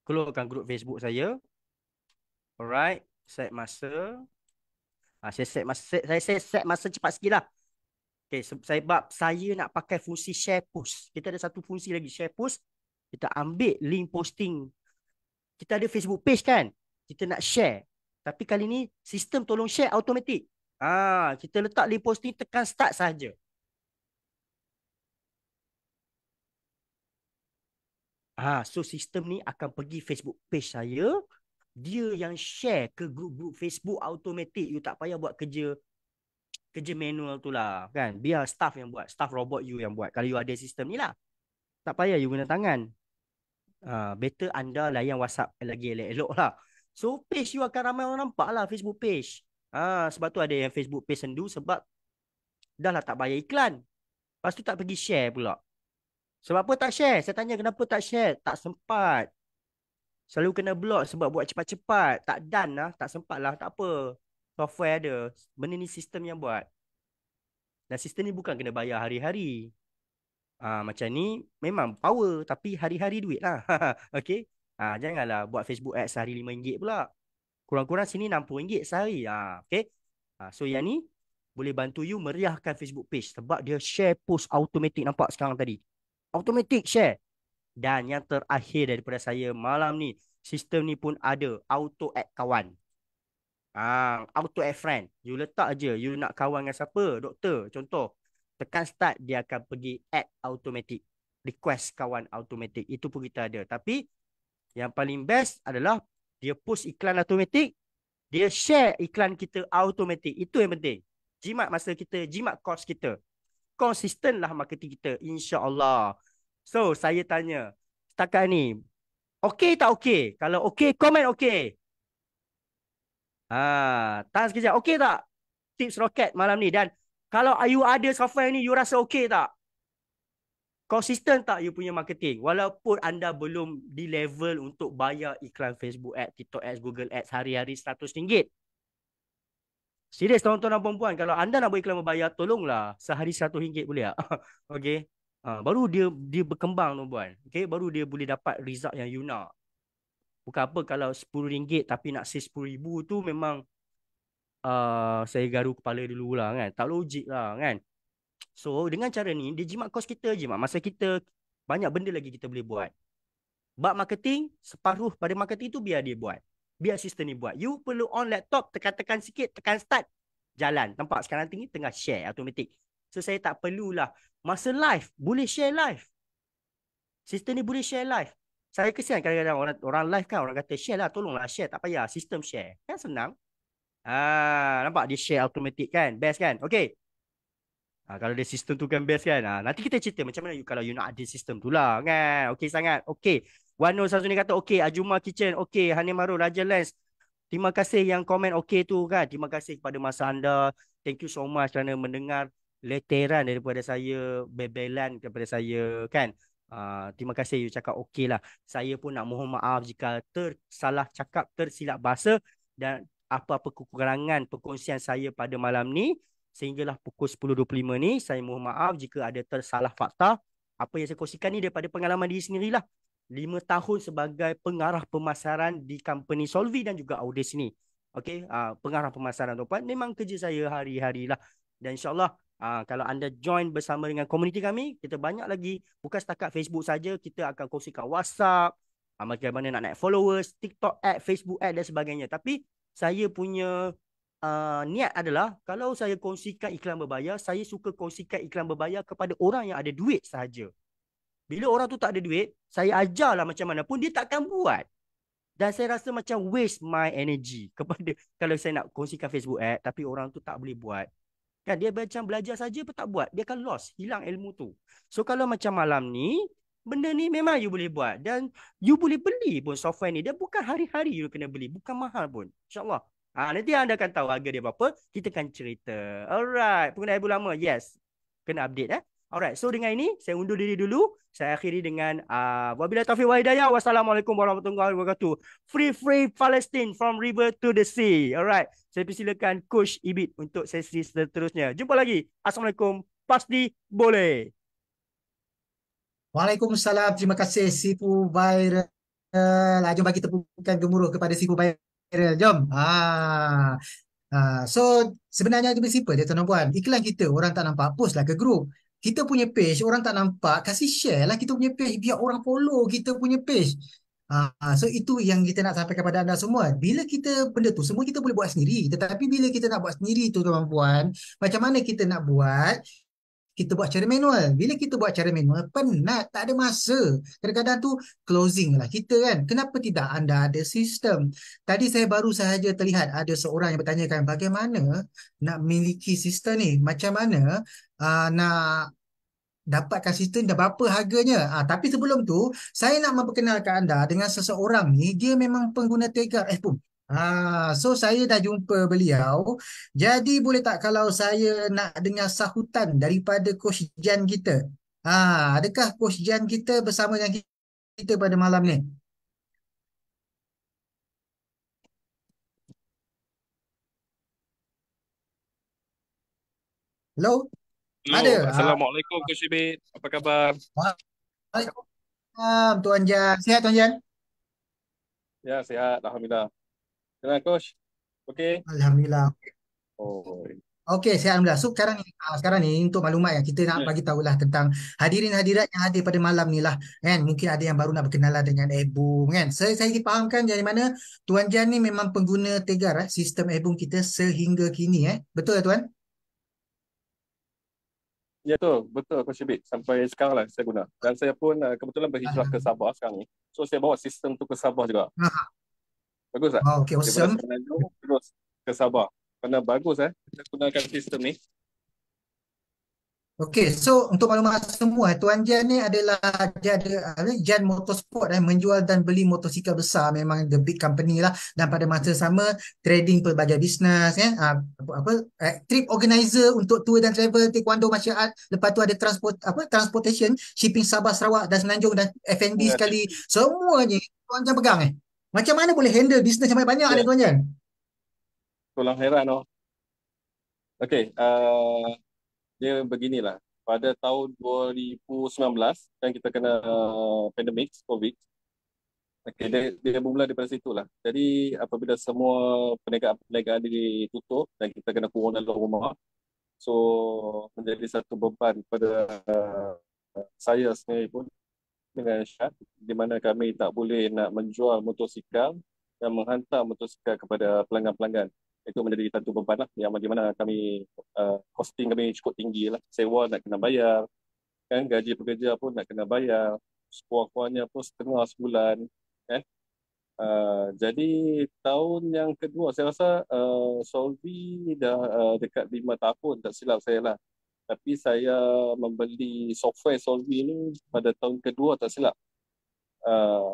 Keluarkan grup Facebook saya. Alright. Set masa. Saya set masa. Saya set masa cepat sikit lah. Okay. Sebab saya nak pakai fungsi share post. Kita ada satu fungsi lagi. Share post. Kita ambil link posting. Kita ada Facebook page kan. Kita nak share. Tapi kali ni sistem tolong share automatic. Kita letak link posting, tekan start saja. So sistem ni akan pergi Facebook page saya. Dia yang share ke grup-grup Facebook automatic. You tak payah buat kerja manual tu lah kan. Biar staff yang buat. Staff robot you yang buat. Kalau you ada sistem ni lah. Tak payah you guna tangan. Better anda layan WhatsApp lagi elok-elok lah. So page you akan ramai orang nampak lah Facebook page. Sebab tu ada yang Facebook page sendu. Sebab dah lah tak bayar iklan. Lepas tu tak pergi share pula. Sebab apa tak share? Saya tanya kenapa tak share? Tak sempat. Selalu kena block sebab buat cepat-cepat. Tak done lah. Tak sempat lah. Tak apa. Software ada. Benda ni sistem yang buat. Dan sistem ni bukan kena bayar hari-hari. Macam ni memang power. Tapi hari-hari duit lah. Okay. Janganlah buat Facebook ads sehari RM5 pula. Kurang-kurang sini RM60 sehari. Okay. So yang ni boleh bantu you meriahkan Facebook page. Sebab dia share post automatic. Nampak sekarang tadi. Automatic share. Dan yang terakhir daripada saya malam ni, sistem ni pun ada auto add kawan. Auto add friend. You letak je, you nak kawan dengan siapa? Doktor, contoh. Tekan start, dia akan pergi add automatic. Request kawan automatic. Itu pun kita ada. Tapi yang paling best adalah dia post iklan automatic, dia share iklan kita automatic. Itu yang penting. Jimat masa kita, jimat kos kita. Konsisten lah marketing kita, insya-Allah. So, saya tanya, setakat ni, okey tak okey? Kalau okey, komen okey. Tahan sekejap, okey tak? Tips roket malam ni. Dan kalau you ada software ni, you rasa okey tak? Konsisten tak you punya marketing? Walaupun anda belum di level untuk bayar iklan Facebook Ads, TikTok Ads, Google Ads hari-hari RM100. Serius tuan-tuan dan puan-puan, kalau anda nak buat iklan berbayar, tolonglah sehari RM100 boleh tak? Okey. Baru dia berkembang tuan-puan. Okey, baru dia boleh dapat result yang you nak. Bukan apa kalau RM10 tapi nak save RM10,000 tu memang saya garu kepala dulu lah kan. Tak logik lah kan. So dengan cara ni dia jimat kos kita, jimat masa kita. Banyak benda lagi kita boleh buat. Bab marketing, separuh pada marketing tu biar dia buat. Biar sistem ni buat. You perlu on laptop, tekan-tekan sikit, tekan start, jalan. Nampak sekarang tinggi tengah share automatic. So saya tak perlulah. Masa live, boleh share live. Sistem ni boleh share live. Saya kesian kadang-kadang orang live kan, orang kata share lah, tolonglah share. Tak payah, sistem share. Kan senang. Nampak dia share automatic kan. Best kan. Okay. Kalau dia sistem tu kan best kan. Nanti kita cerita macam mana kalau you nak ada sistem tu lah kan. Okay sangat. Okay. Wano Sazuni kata okay. Ajuma Kitchen okay. Hani Marul Raja Lens. Terima kasih yang komen okay tu kan. Terima kasih kepada masa anda. Thank you so much kerana mendengar leteran daripada saya. Bebelan daripada saya kan. Terima kasih you cakap okay lah. Saya pun nak mohon maaf jika tersalah cakap, tersilap bahasa. Dan apa-apa kekurangan perkongsian saya pada malam ni. Sehinggalah pukul 10.25 ni. Saya mohon maaf jika ada tersalah fakta. Apa yang saya kongsikan ni daripada pengalaman diri sendirilah. 5 tahun sebagai pengarah pemasaran di company Solvi dan juga Audis ni. Okay, pengarah pemasaran tuan-puan memang kerja saya hari-hari lah. Dan insyaAllah kalau anda join bersama dengan komuniti kami, kita banyak lagi. Bukan setakat Facebook saja, kita akan kongsikan WhatsApp, bagaimana nak naik followers, TikTok ad, Facebook ad dan sebagainya. Tapi saya punya niat adalah kalau saya kongsikan iklan berbayar, saya suka kongsikan iklan berbayar kepada orang yang ada duit sahaja. Bila orang tu tak ada duit, saya ajarlah macam mana pun dia takkan buat. Dan saya rasa macam waste my energy kepada kalau saya nak kongsikan Facebook ad tapi orang tu tak boleh buat. Kan dia macam belajar saja pun tak buat. Dia akan lost, hilang ilmu tu. So kalau macam malam ni, benda ni memang you boleh buat dan you boleh beli pun software ni. Dia bukan hari-hari you kena beli, bukan mahal pun. InsyaAllah. Nanti anda akan tahu harga dia berapa. Kita akan cerita. Alright, pengguna ibu lama. Yes. Kena update Alright, so dengan ini saya undur diri dulu. Saya akhiri dengan wabillahi taufiq wal hidayah. Wassalamualaikum warahmatullahi wabarakatuh. Free Palestine from river to the sea. Alright, saya persilakan Coach Ibit untuk sesi seterusnya. Jumpa lagi. Assalamualaikum. Pasti boleh. Waalaikumsalam. Terima kasih Sifu Viral. Jom bagi tepukan gemuruh kepada Sifu Viral. Jom. So sebenarnya lebih simple dia tuan puan. Iklan kita orang tak nampak, post lah ke grup. Kita punya page orang tak nampak, kasih share lah kita punya page biar orang follow kita punya page. So itu yang kita nak sampaikan kepada anda semua. Bila kita benda tu semua kita boleh buat sendiri. Tetapi bila kita nak buat sendiri tu tuan puan, macam mana kita nak buat? Kita buat cara manual. Bila kita buat cara manual, penat, tak ada masa. Kadang-kadang tu closing lah kita kan. Kenapa tidak anda ada sistem? Tadi saya baru sahaja terlihat ada seorang yang bertanyakan bagaimana nak memiliki sistem ni. Macam mana nak dapatkan sistem dan berapa harganya. Tapi sebelum tu, saya nak memperkenalkan anda dengan seseorang ni, dia memang pengguna Telegram. So saya dah jumpa beliau. Jadi boleh tak kalau saya nak dengar sahutan daripada Coach Jan kita? Adakah Coach Jan kita bersama dengan kita pada malam ni? Hello? Halo, Ada? Assalamualaikum Coach Ibit. Apa khabar? Waalaikumsalam Tuan Jan. Sihat Tuan Jan? Ya, sihat. Alhamdulillah. Kenal Coach? Okey? Alhamdulillah. Oh, Okey, saya Alhamdulillah. So sekarang ni untuk maklumat yang kita nak ya. bagi tahulah tentang hadirin hadirat yang hadir pada malam ni lah kan. Mungkin ada yang baru nak berkenalan dengan Ebung kan. Saya dipahamkan dari mana Tuan Jan ni memang pengguna Tegar sistem Ebung kita sehingga kini Betul Tuan? Ya tu, betul Coach Ibit. Sampai sekarang lah saya guna. Dan saya pun kebetulan berhijrah ke Alhamdulillah. Sabah sekarang ni. So saya bawa sistem tu ke Sabah juga. Bagus tak? Okey, Daripada awesome. Semenanjung terus ke Sabah. Kerana bagus kita gunakan sistem ni. Okey, so untuk maklumat semua, Tuan Jan ni adalah dia ada Jan Motorsport menjual dan beli motosikal besar, memang the big company lah, dan pada masa sama trading pelbagai bisnes trip organizer untuk tour dan travel, taekwondo, martial art, lepas tu ada transportation, shipping Sabah, Sarawak dan Semenanjung dan F&B Ya, sekali. Semuanya Tuan Jan pegang Macam mana boleh handle bisnes yang banyak ni ya. Tuan Jan? Tolong heran Okey, dia beginilah. Pada tahun 2019 kan kita kena pandemik COVID. Okey, dia bermula daripada situ lah. Jadi apabila semua perniagaan-perniagaan ditutup dan kita kena kurung dalam rumah, so menjadi satu beban pada saya sendiri pun dengan Syad, di mana kami tak boleh nak menjual motosikal dan menghantar motosikal kepada pelanggan-pelanggan. Itu menjadi satu beban lah, yang di mana kami costing kami cukup tinggi lah. Sewa nak kena bayar, kan, gaji pekerja pun nak kena bayar, sekurang-kurangnya pun setengah sebulan, kan. Jadi tahun yang kedua saya rasa Solvi dah dekat 5 tahun tak silap saya lah. Tapi saya membeli software Solvi ni pada tahun kedua tak silap.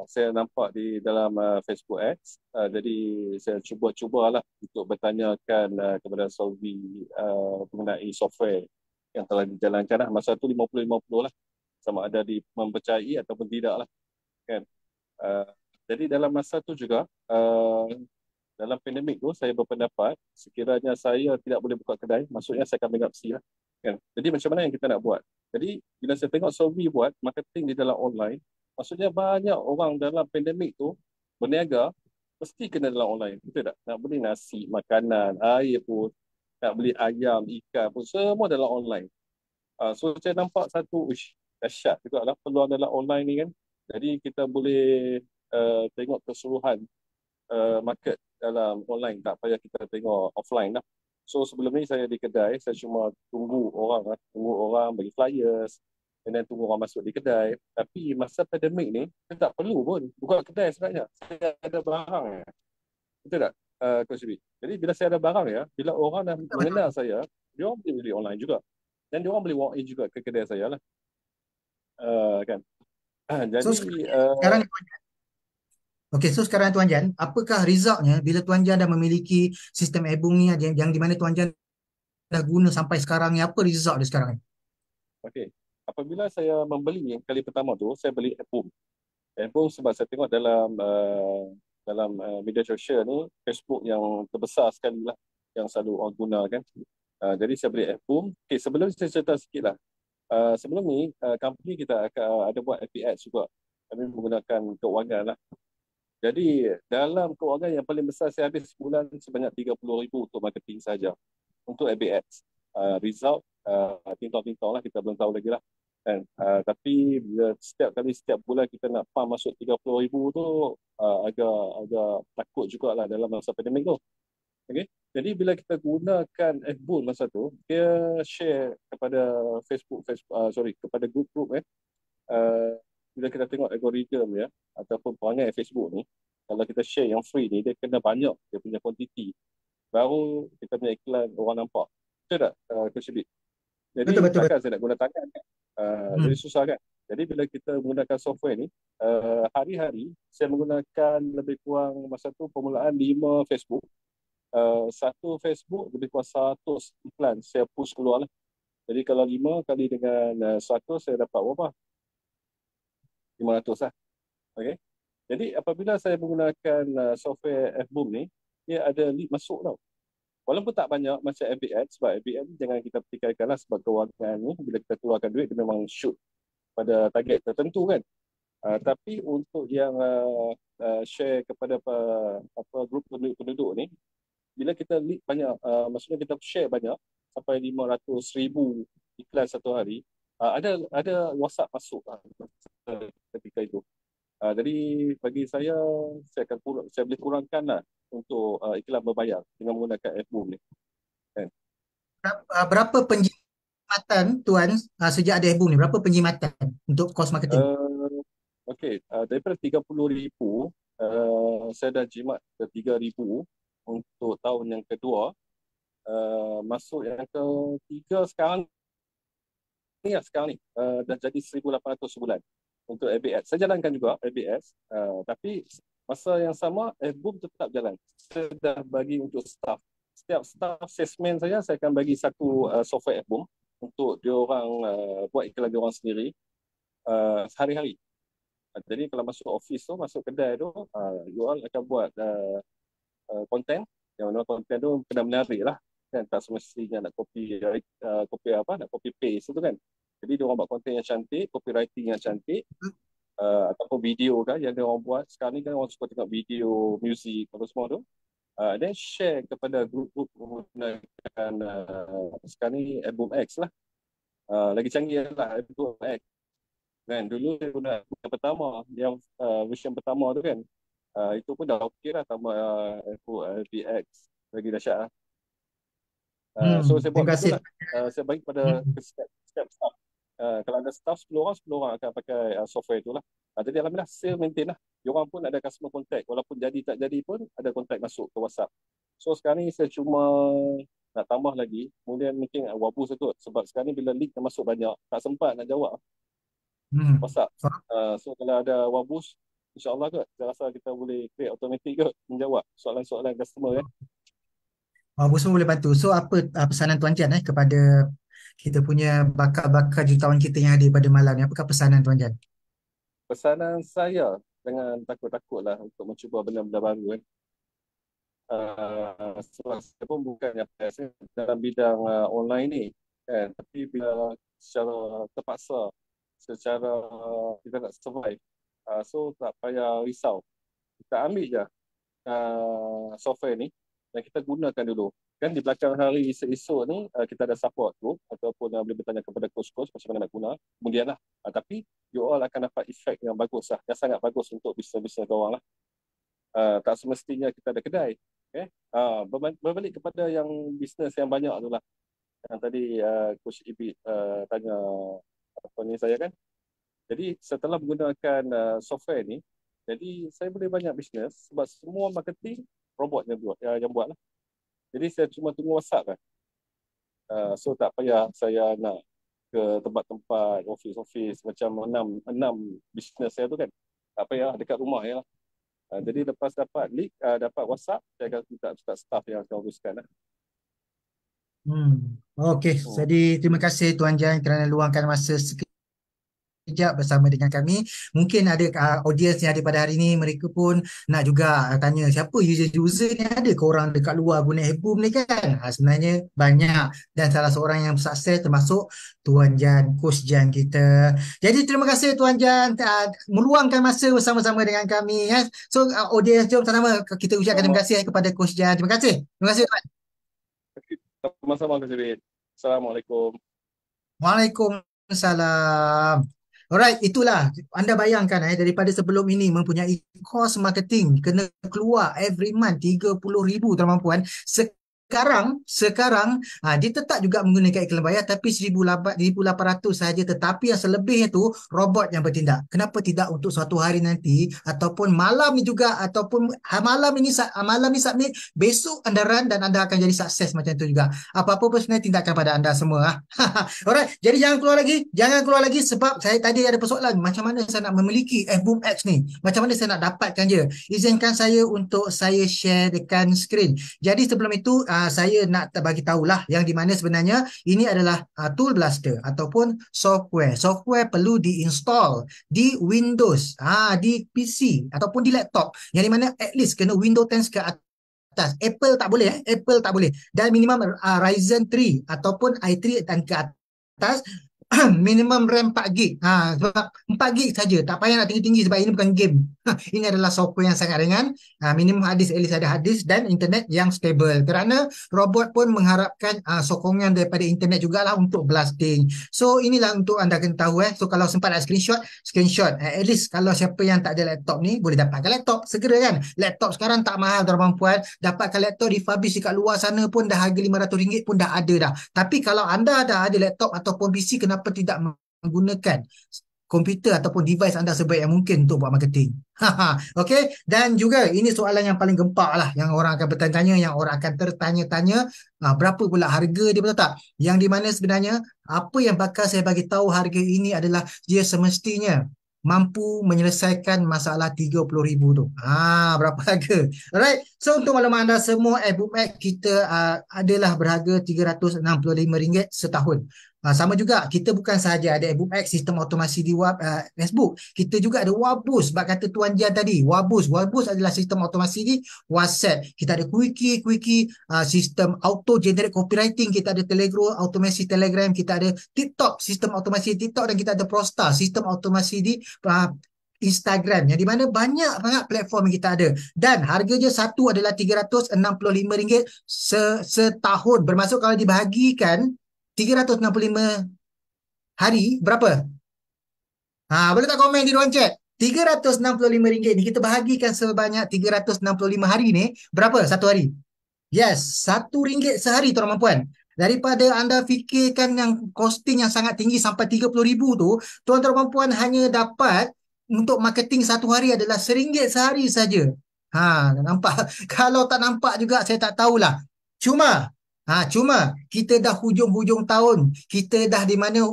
Saya nampak di dalam Facebook Ads. Jadi saya cuba-cubalah untuk bertanyakan kepada Solvi mengenai software yang telah dijalankan lah. Masa tu 50-50 lah, sama ada mempercayai ataupun tidak lah, kan. Uh, jadi dalam masa tu juga dalam pandemik tu saya berpendapat sekiranya saya tidak boleh buka kedai, maksudnya saya akan bankruptcy lah, kan. Jadi macam mana yang kita nak buat? Jadi bila saya tengok Solvi buat marketing di dalam online, maksudnya banyak orang dalam pandemik tu berniaga mesti kena dalam online, betul tak? Nak beli nasi, makanan, air pun, nak beli ayam, ikan pun semua dalam online. So saya nampak satu, dahsyat juga lah peluang dalam online ni, kan. Jadi kita boleh tengok keseluruhan market dalam online, tak payah kita tengok offline lah. So sebelum ni saya di kedai, saya cuma tunggu orang bagi flyers, and then tunggu orang masuk di kedai. Tapi masa pandemik ni, saya tak perlu pun buka kedai sebenarnya. Saya ada barang ya. Betul tak, Coach B? Jadi bila saya ada barang ya, bila orang dah mengenal saya, dia orang boleh beli online juga. Dan dia orang boleh walk in juga ke kedai saya lah. Kan? So Jadi sekarang ni Tuan Jan, okey, so sekarang Tuan Jan, apakah resultnya bila Tuan Jan dah memiliki sistem Ebung ni yang di mana Tuan Jan dah guna sampai sekarang ni, apa result dia sekarang ni? okey. Apabila saya membeli yang kali pertama tu, saya beli Apple. Apple sebab saya tengok dalam media sosial ni, Facebook yang terbesar sekali lah yang selalu orang guna kan. Jadi saya beli Apple. Okey, sebelum saya cerita sikit lah. Sebelum ni, company kita ada buat FPX juga. Kami menggunakan keuangan lah. Jadi dalam keuangan yang paling besar saya habis sebulan sebanyak 30,000 untuk marketing saja. Untuk FBX. Result, tintang-tintang lah, kita belum tahu lagi lah. Kan? Tapi bila setiap bulan kita nak pump masuk 30,000 tu, agak takut jugalah dalam masa pandemik tu. Okay? Jadi bila kita gunakan Fboon masa tu, dia share kepada kepada grup-grup bila kita tengok algoritma ya, ataupun perangai Facebook ni, kalau kita share yang free ni, dia kena banyak dia punya quantity, baru kita punya iklan orang nampak. Betul tak, Coach Bik? Jadi Betul, betul, takkan betul. saya nak guna tangan kan? Jadi Hmm. susah kan? Jadi bila kita menggunakan software ni, hari-hari saya menggunakan lebih kurang masa tu permulaan 5 Facebook. Satu Facebook lebih kurang 100 iklan saya push keluar lah. Jadi kalau 5 kali dengan 100, saya dapat berapa? 500 lah. Okay. Jadi apabila saya menggunakan software Fboom ni, dia ada lead masuk tau. Walaupun tak banyak macam FBX, sebab FBX ni jangan kita pertikaikanlah, sebab kewangan ni bila kita keluarkan duit, dia memang shoot pada target tertentu kan. Tapi untuk yang share kepada grup penduduk ni, bila kita lead banyak, maksudnya kita share banyak, sampai 500,000 iklan satu hari, ada WhatsApp masuk ketika itu. Jadi bagi saya boleh kurangkan lah untuk iklan berbayar dengan menggunakan Fboom ni. Kan? Berapa penjimatan Tuan sejak ada Ebung ni? Berapa penjimatan untuk kos marketing? Okey, daripada 30,000, saya dah jimat ke 3,000 untuk tahun yang kedua. Masuk yang ketiga sekarang ni, dah jadi 1,800 sebulan untuk ABS. Saya jalankan juga ABS, tapi masa yang sama Fboom tetap jalan. Saya dah bagi untuk staff. Setiap staff salesman saya akan bagi satu software Fboom untuk dia orang buat iklan dia orang sendiri sehari-hari. Jadi kalau masuk office tu, masuk kedai tu, you all akan buat konten. Yang mana konten tu kena menarik lah. Kan? Tak semestinya nak nak copy paste tu kan. Jadi dia orang buat konten yang cantik, copywriting yang cantik, ataupun video kan yang dia orang buat. Sekarang ni kan orang suka tengok video, music, apa semua tu. Then share kepada grup-grup menggunakan sekarang ni Album X lah. Lagi canggih lah Album X. Kan dulu saya guna yang pertama, yang version pertama tu kan, itu pun dah okey lah, tambah LPX lagi dahsyat lah. So saya buat Terima begitu kasih. lah. Saya bagi pada Hmm. setiap staff. Kalau ada staff 10 orang, 10 orang akan pakai software tu lah. Jadi alhamdulillah sale maintain lah. Diorang pun ada customer contact, walaupun jadi tak jadi pun ada contact masuk ke WhatsApp. So sekarang ni saya cuma nak tambah lagi, kemudian mungkin wabus tu, sebab sekarang ni bila lead dah masuk banyak, tak sempat nak jawab Hmm. WhatsApp. So kalau ada wabus, insyaAllah kot, saya rasa kita boleh create automatic kot menjawab soalan-soalan customer kan. Bu semua boleh bantu. So apa pesanan Tuan Jan kepada kita punya bakal-bakal jutawan kita yang hadir pada malam ni? Apakah pesanan Tuan Jan? Pesanan saya, jangan takut-takutlah untuk mencuba benda-benda baru kan. Sebab saya pun bukan yang biasa dalam bidang online ni kan, tapi bila secara terpaksa, secara kita nak survive, so tak payah risau, kita ambil je software ni dan kita gunakan dulu. Kan di belakang hari esok ni kita ada support group ataupun boleh bertanya kepada coach-coach macam mana nak guna. Kemudian lah. Tapi you all akan dapat efek yang bagus lah. Yang sangat bagus untuk bisnes-bisnes korang lah. Tak semestinya kita ada kedai. Okay? Berbalik kepada yang bisnes yang banyak tu lah. Yang tadi Coach Ibit tanya apa ni saya kan. Jadi setelah menggunakan software ni, jadi saya boleh banyak bisnes sebab semua marketing robot yang buat lah. Jadi saya cuma tunggu WhatsApp kan. So tak payah saya nak ke tempat-tempat office macam enam bisnes saya tu kan. Tak payah dekat rumah je lah. Jadi lepas dapat link, dapat WhatsApp, saya akan minta staff yang akan uruskan lah. Okey, jadi terima kasih Tuan Jan kerana luangkan masa sekejap bersama dengan kami. Mungkin ada audiens yang ada pada hari ini, mereka pun nak juga tanya siapa user-user ni, ada ke orang dekat luar guna Hebum ni kan? Sebenarnya banyak, dan salah seorang yang sukses termasuk Tuan Jan, Coach Jan kita. Jadi terima kasih Tuan Jan meluangkan masa bersama-sama dengan kami. So audiens, jom sama-sama kita ucapkan terima kasih kepada Coach Jan. Terima kasih. Terima kasih Tuan. Sama-sama Coach Ibit. Assalamualaikum. Waalaikumsalam. Alright, itulah anda bayangkan daripada sebelum ini mempunyai kos marketing kena keluar every month 30,000 tuan-puan. Sekarang dia tetap juga menggunakan iklan bayar tapi 1,800 sahaja, tetapi yang selebihnya tu robot yang bertindak. Kenapa tidak untuk suatu hari nanti ataupun malam ni juga, ataupun malam ni submit, besok anda run dan anda akan jadi sukses macam tu juga. Apa-apa pun sebenarnya tindakan pada anda semua. Alright, jadi jangan keluar lagi sebab saya tadi ada persoalan macam mana saya nak memiliki Boom X ni, macam mana saya nak dapatkan je. Izinkan saya untuk saya share dekat skrin. Jadi sebelum itu saya nak bagi tahulah yang di mana sebenarnya ini adalah tool blaster ataupun software perlu diinstall di Windows, di PC ataupun di laptop, yang di mana at least kena Windows 10 ke atas. Apple tak boleh, Apple tak boleh, dan minimum Ryzen 3 ataupun i3 dan ke atas. Minimum RAM 4 gig. Sebab 4 gig saja, tak payah nak tinggi-tinggi sebab ini bukan game. Ini adalah software yang sangat ringan. Minimum hard disk, at least ada hard disk, dan internet yang stable. Kerana robot pun mengharapkan sokongan daripada internet jugalah untuk blasting. So inilah untuk anda kena tahu. So kalau sempat nak screenshot. At least kalau siapa yang tak ada laptop ni boleh dapatkan laptop segera kan. Laptop sekarang tak mahal tuan-tuan puan. Dapatkan laptop refurbish dekat luar sana pun dah harga RM500 pun dah ada dah. Tapi kalau anda dah ada laptop ataupun PC, kenapa tidak menggunakan komputer ataupun device anda sebaik yang mungkin untuk buat marketing? Okey, dan juga ini soalan yang paling gempak lah, yang orang akan bertanya-tanya, yang orang akan tertanya-tanya, berapa pula harga dia, betul tak? Yang di mana sebenarnya apa yang bakal saya bagi tahu harga ini adalah dia semestinya mampu menyelesaikan masalah 30,000 tu. Berapa harga? Alright. So untuk maklumat anda semua, Boom X kita adalah berharga RM365 setahun. Sama juga, kita bukan sahaja ada Boom X sistem automasi di Facebook, kita juga ada Wabus. Sebab kata Tuan Jan tadi, Wabus adalah sistem automasi di WhatsApp. Kita ada Quickie, sistem auto generate copywriting, kita ada Telegram, automasi Telegram, kita ada TikTok, sistem automasi TikTok, dan kita ada Prosta, sistem automasi di Instagram, yang di mana banyak banget platform yang kita ada, dan harganya satu adalah RM365 setahun. Bermaksud kalau dibahagikan 365 hari berapa? Boleh tak komen di ruang chat? RM365 ni kita bahagikan sebanyak 365 hari ni, berapa satu hari? Yes, RM1 sehari tuan-tuan puan. Daripada anda fikirkan yang costing yang sangat tinggi sampai 30,000 tu, tuan-tuan puan hanya dapat untuk marketing satu hari adalah RM1 sehari saja. Nampak? Kalau tak nampak juga saya tak tahulah. Cuma kita dah hujung-hujung tahun, kita dah di mana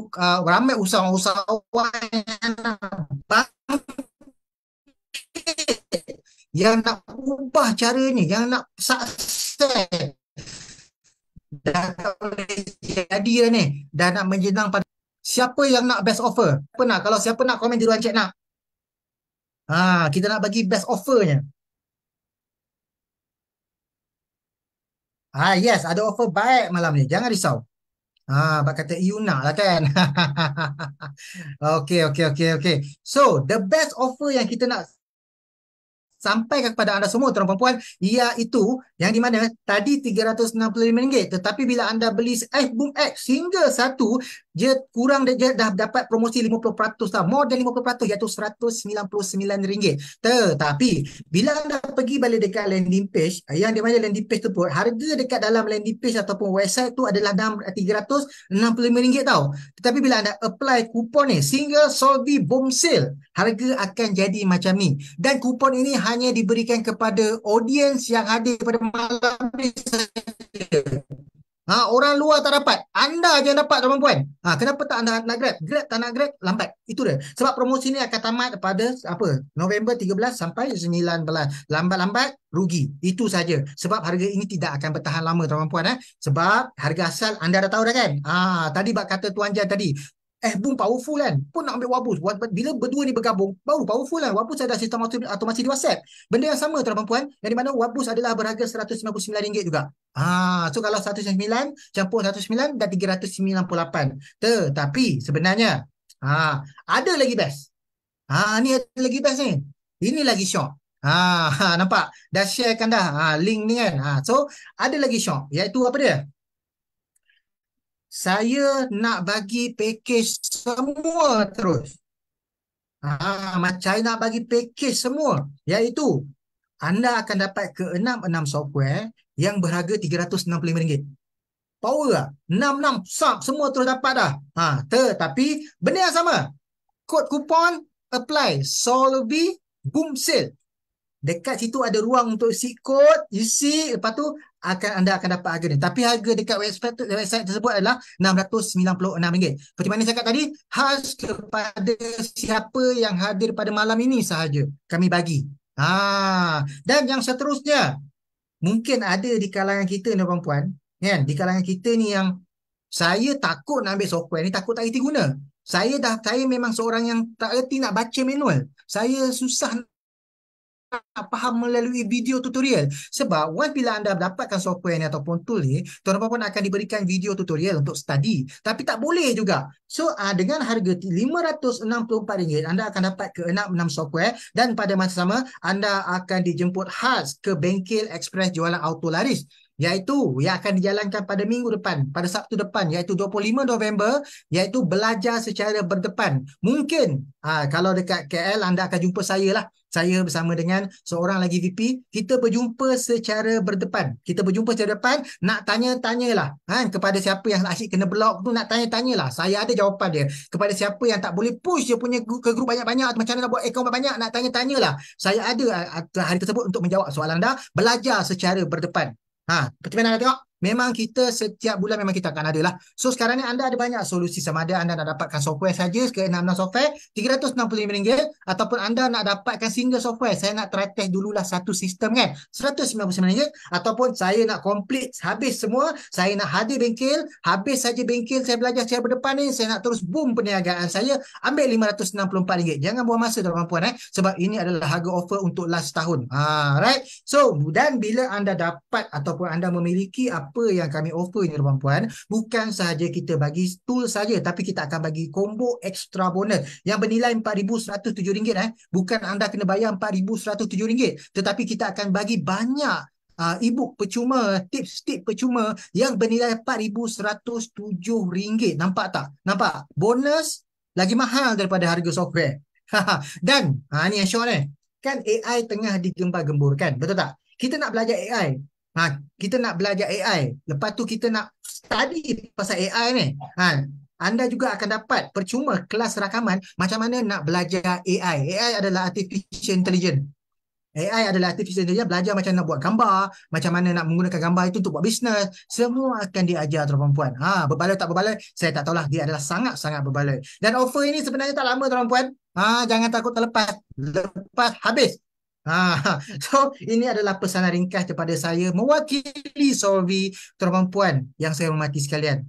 ramai usahawan yang nak ubah caranya, yang nak sukses, dah boleh jadi dah ni, dah nak menjenang pada siapa yang nak best offer. Kalau siapa nak komen di ruang chat nak. Kita nak bagi best offernya. Yes, ada offer baik malam ni. Jangan risau. Abang kata you nak lah kan. Okay. So, the best offer yang kita nak sampaikan kepada anda semua tuan perempuan, iaitu yang di mana tadi RM365, tetapi bila anda beli iPhone X hingga 1, dia kurang, dia dah dapat promosi 50% lah, more than 50%, iaitu RM199. Tetapi bila anda pergi balik dekat landing page, yang di mana landing page tersebut, harga dekat dalam landing page ataupun website tu adalah RM365 tau. Tetapi bila anda apply kupon ni, single Solvi Boom Sale, harga akan jadi macam ni. Dan kupon ini hanya diberikan kepada audiens yang hadir pada malam ni saja. Orang luar tak dapat. Anda je yang dapat, tuan-tuan. Kenapa tak anda nak Grab? Grab tak nak Grab, lambat. Itu dia. Sebab promosi ni akan tamat pada November 13 sampai 19. Lambat-lambat, rugi. Itu saja. Sebab harga ini tidak akan bertahan lama, tuan-puan. Sebab harga asal anda dah tahu dah kan? Tadi bak kata Tuan Jan tadi, boom powerful kan, pun nak ambil Wabus. Bila berdua ni bergabung, baru powerful kan. Wabus ada sistem automasi di WhatsApp. Benda yang sama, tuan-puan, yang di mana Wabus adalah berharga RM199 juga. So kalau 109 campur 109 dah 398. Tetapi sebenarnya ada lagi best. Ni ada lagi best ni. Ini lagi syok. Nampak? Dah sharekan dah link ni kan. So ada lagi syok, iaitu apa dia? Saya nak bagi package semua terus. Macam saya nak bagi package semua, iaitu anda akan dapat ke-6 software yang berharga RM365. Power lah. 6 sub semua terus dapat dah. Tetapi benda yang sama. Kod kupon apply Solvi Boom Sale. Dekat situ ada ruang untuk isi kod, isi, lepas tu anda akan dapat harga ni. Tapi harga dekat website tersebut adalah RM696. Seperti mana saya cakap tadi, khas kepada siapa yang hadir pada malam ini sahaja kami bagi. Dan yang seterusnya, mungkin ada di kalangan kita ni perempuan, kan? Di kalangan kita ni yang saya takut nak ambil software ni, takut tak reti guna. Saya memang seorang yang tak reti nak baca manual. Saya susah nak faham melalui video tutorial. Sebab once bila anda dapatkan software ni ataupun tool ni, tuan-tuan akan diberikan video tutorial untuk study. Tapi tak boleh juga. So dengan harga RM564, anda akan dapat ke-6 software, dan pada masa sama anda akan dijemput khas ke bengkel Express Jualan Auto Laris, iaitu yang akan dijalankan pada minggu depan, pada Sabtu depan, iaitu 25 November, iaitu belajar secara berdepan. Mungkin kalau dekat KL anda akan jumpa saya lah. Saya bersama dengan seorang lagi VP, kita berjumpa secara berdepan. Kita berjumpa secara depan, nak tanya-tanyalah kepada siapa yang asyik kena block tu, nak tanya-tanyalah. Saya ada jawapan dia. Kepada siapa yang tak boleh push dia punya ke grup banyak-banyak, macam mana nak buat akaun banyak, nak tanya-tanyalah. Saya ada hari tersebut untuk menjawab soalan anda, belajar secara berdepan. Seperti mana anda tengok? Memang kita setiap bulan memang kita akan ada lah. So sekarang ni anda ada banyak solusi, sama ada anda nak dapatkan software saja ke 6 software RM365, ataupun anda nak dapatkan single software. Saya nak try test dululah satu sistem kan, RM199, ataupun saya nak complete habis semua, saya nak hadir bengkel, habis saja bengkel saya belajar secara berdepan ni, saya nak terus boom perniagaan saya, ambil RM564. Jangan buang masa tuan-puan sebab ini adalah harga offer untuk last tahun. Right. So dan bila anda dapat ataupun anda memiliki apa yang kami offer ni tuan-puan, bukan sahaja kita bagi tool saja, tapi kita akan bagi combo extra bonus yang bernilai RM4,107. Bukan anda kena bayar RM4,107, tetapi kita akan bagi banyak e-book percuma, tips-tips percuma yang bernilai RM4,107. Nampak tak? Nampak? Bonus lagi mahal daripada harga software. Dan ni yang syok ni. Kan AI tengah digembar-gemburkan, betul tak? Kita nak belajar AI. Kita nak belajar AI. Lepas tu kita nak study pasal AI ni. Anda juga akan dapat percuma kelas rakaman macam mana nak belajar AI. AI adalah Artificial Intelligence. AI adalah Artificial Intelligence, belajar macam nak buat gambar, macam mana nak menggunakan gambar itu untuk buat bisnes. Semua akan diajar tuan-puan. Berbaloi tak berbaloi, saya tak tahulah. Dia adalah sangat-sangat berbaloi. Dan offer ini sebenarnya tak lama tuan-puan. Jangan takut terlepas. Lepas habis. So ini adalah pesanan ringkas daripada saya mewakili Solvi, tuan-puan yang saya hormati sekalian.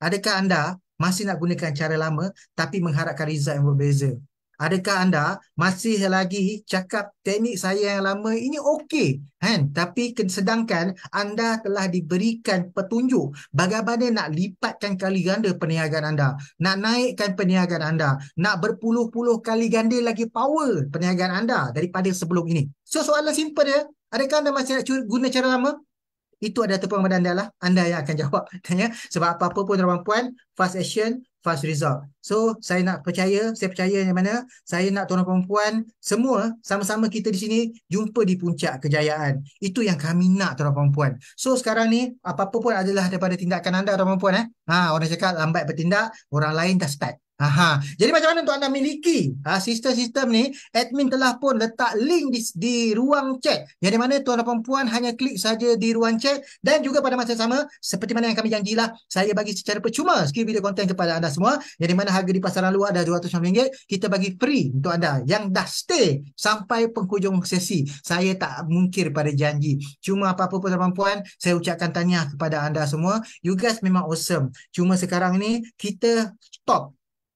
Adakah anda masih nak gunakan cara lama tapi mengharapkan result yang berbeza? Adakah anda masih lagi cakap teknik saya yang lama ini okey? Kan? Tapi sedangkan anda telah diberikan petunjuk bagaimana nak lipatkan kali ganda perniagaan anda, nak naikkan perniagaan anda, nak berpuluh-puluh kali ganda lagi power perniagaan anda daripada sebelum ini. So soalan simple dia, adakah anda masih nak guna cara lama? Itu ada tepung pada anda lah. Anda yang akan jawab. Tanya. Sebab apa-apa pun tuan puan, fast action, fast result. So, saya percaya yang mana, saya nak tuan puan semua sama-sama kita di sini jumpa di puncak kejayaan. Itu yang kami nak tuan puan. So, sekarang ni, apa-apa pun adalah daripada tindakan anda tuan puan. Orang cakap lambat bertindak, orang lain dah start. Jadi macam mana untuk anda miliki sistem-sistem ni? Admin telah pun letak link di ruang chat, yang di mana tuan dan puan hanya klik saja di ruang chat, dan juga pada masa sama seperti mana yang kami janjilah, saya bagi secara percuma skill video content kepada anda semua, yang di mana harga di pasaran luar dah RM200, kita bagi free untuk anda yang dah stay sampai penghujung sesi. Saya tak mungkir pada janji, cuma apa-apa pun tuan dan puan, saya ucapkan tahniah kepada anda semua. You guys memang awesome. Cuma sekarang ni kita stop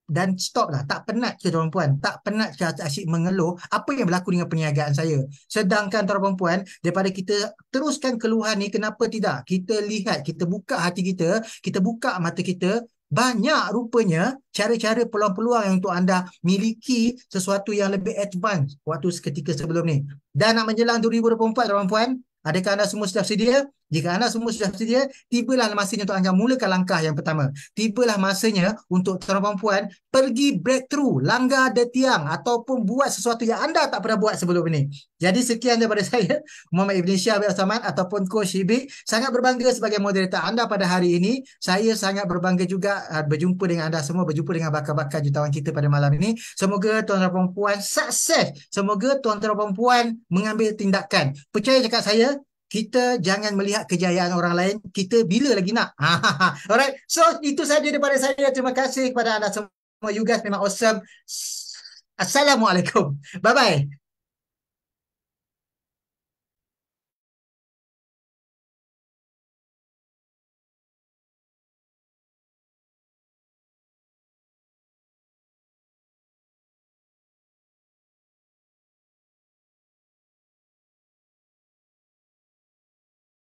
dan stop lah. Tak penat ke tuan puan, tak penat ke asyik mengeluh apa yang berlaku dengan perniagaan saya. Sedangkan tuan puan, daripada kita teruskan keluhan ni, kenapa tidak kita lihat, kita buka hati kita buka mata kita, banyak rupanya cara-cara peluang-peluang yang untuk anda miliki sesuatu yang lebih advance waktu seketika sebelum ni. Dan nak menjelang 2024 tuan puan, adakah anda semua sudah sedia? Jika anda semua sudah sedia, tibalah masanya untuk anda mulakan langkah yang pertama. Tibalah masanya untuk tuan-tuan puan pergi breakthrough, langgar the tiang ataupun buat sesuatu yang anda tak pernah buat sebelum ini. Jadi sekian daripada saya, Muhammad Ibn Syah bin Samad ataupun Coach Hibik. Sangat berbangga sebagai moderator anda pada hari ini. Saya sangat berbangga juga berjumpa dengan anda semua, berjumpa dengan bakal-bakal jutawan kita pada malam ini. Semoga tuan-tuan puan sukses. Semoga tuan-tuan puan mengambil tindakan. Percaya cakap saya, kita jangan melihat kejayaan orang lain, kita bila lagi nak. Alright, so itu saja daripada saya. Terima kasih kepada anda semua. You guys memang awesome. Assalamualaikum. Bye-bye.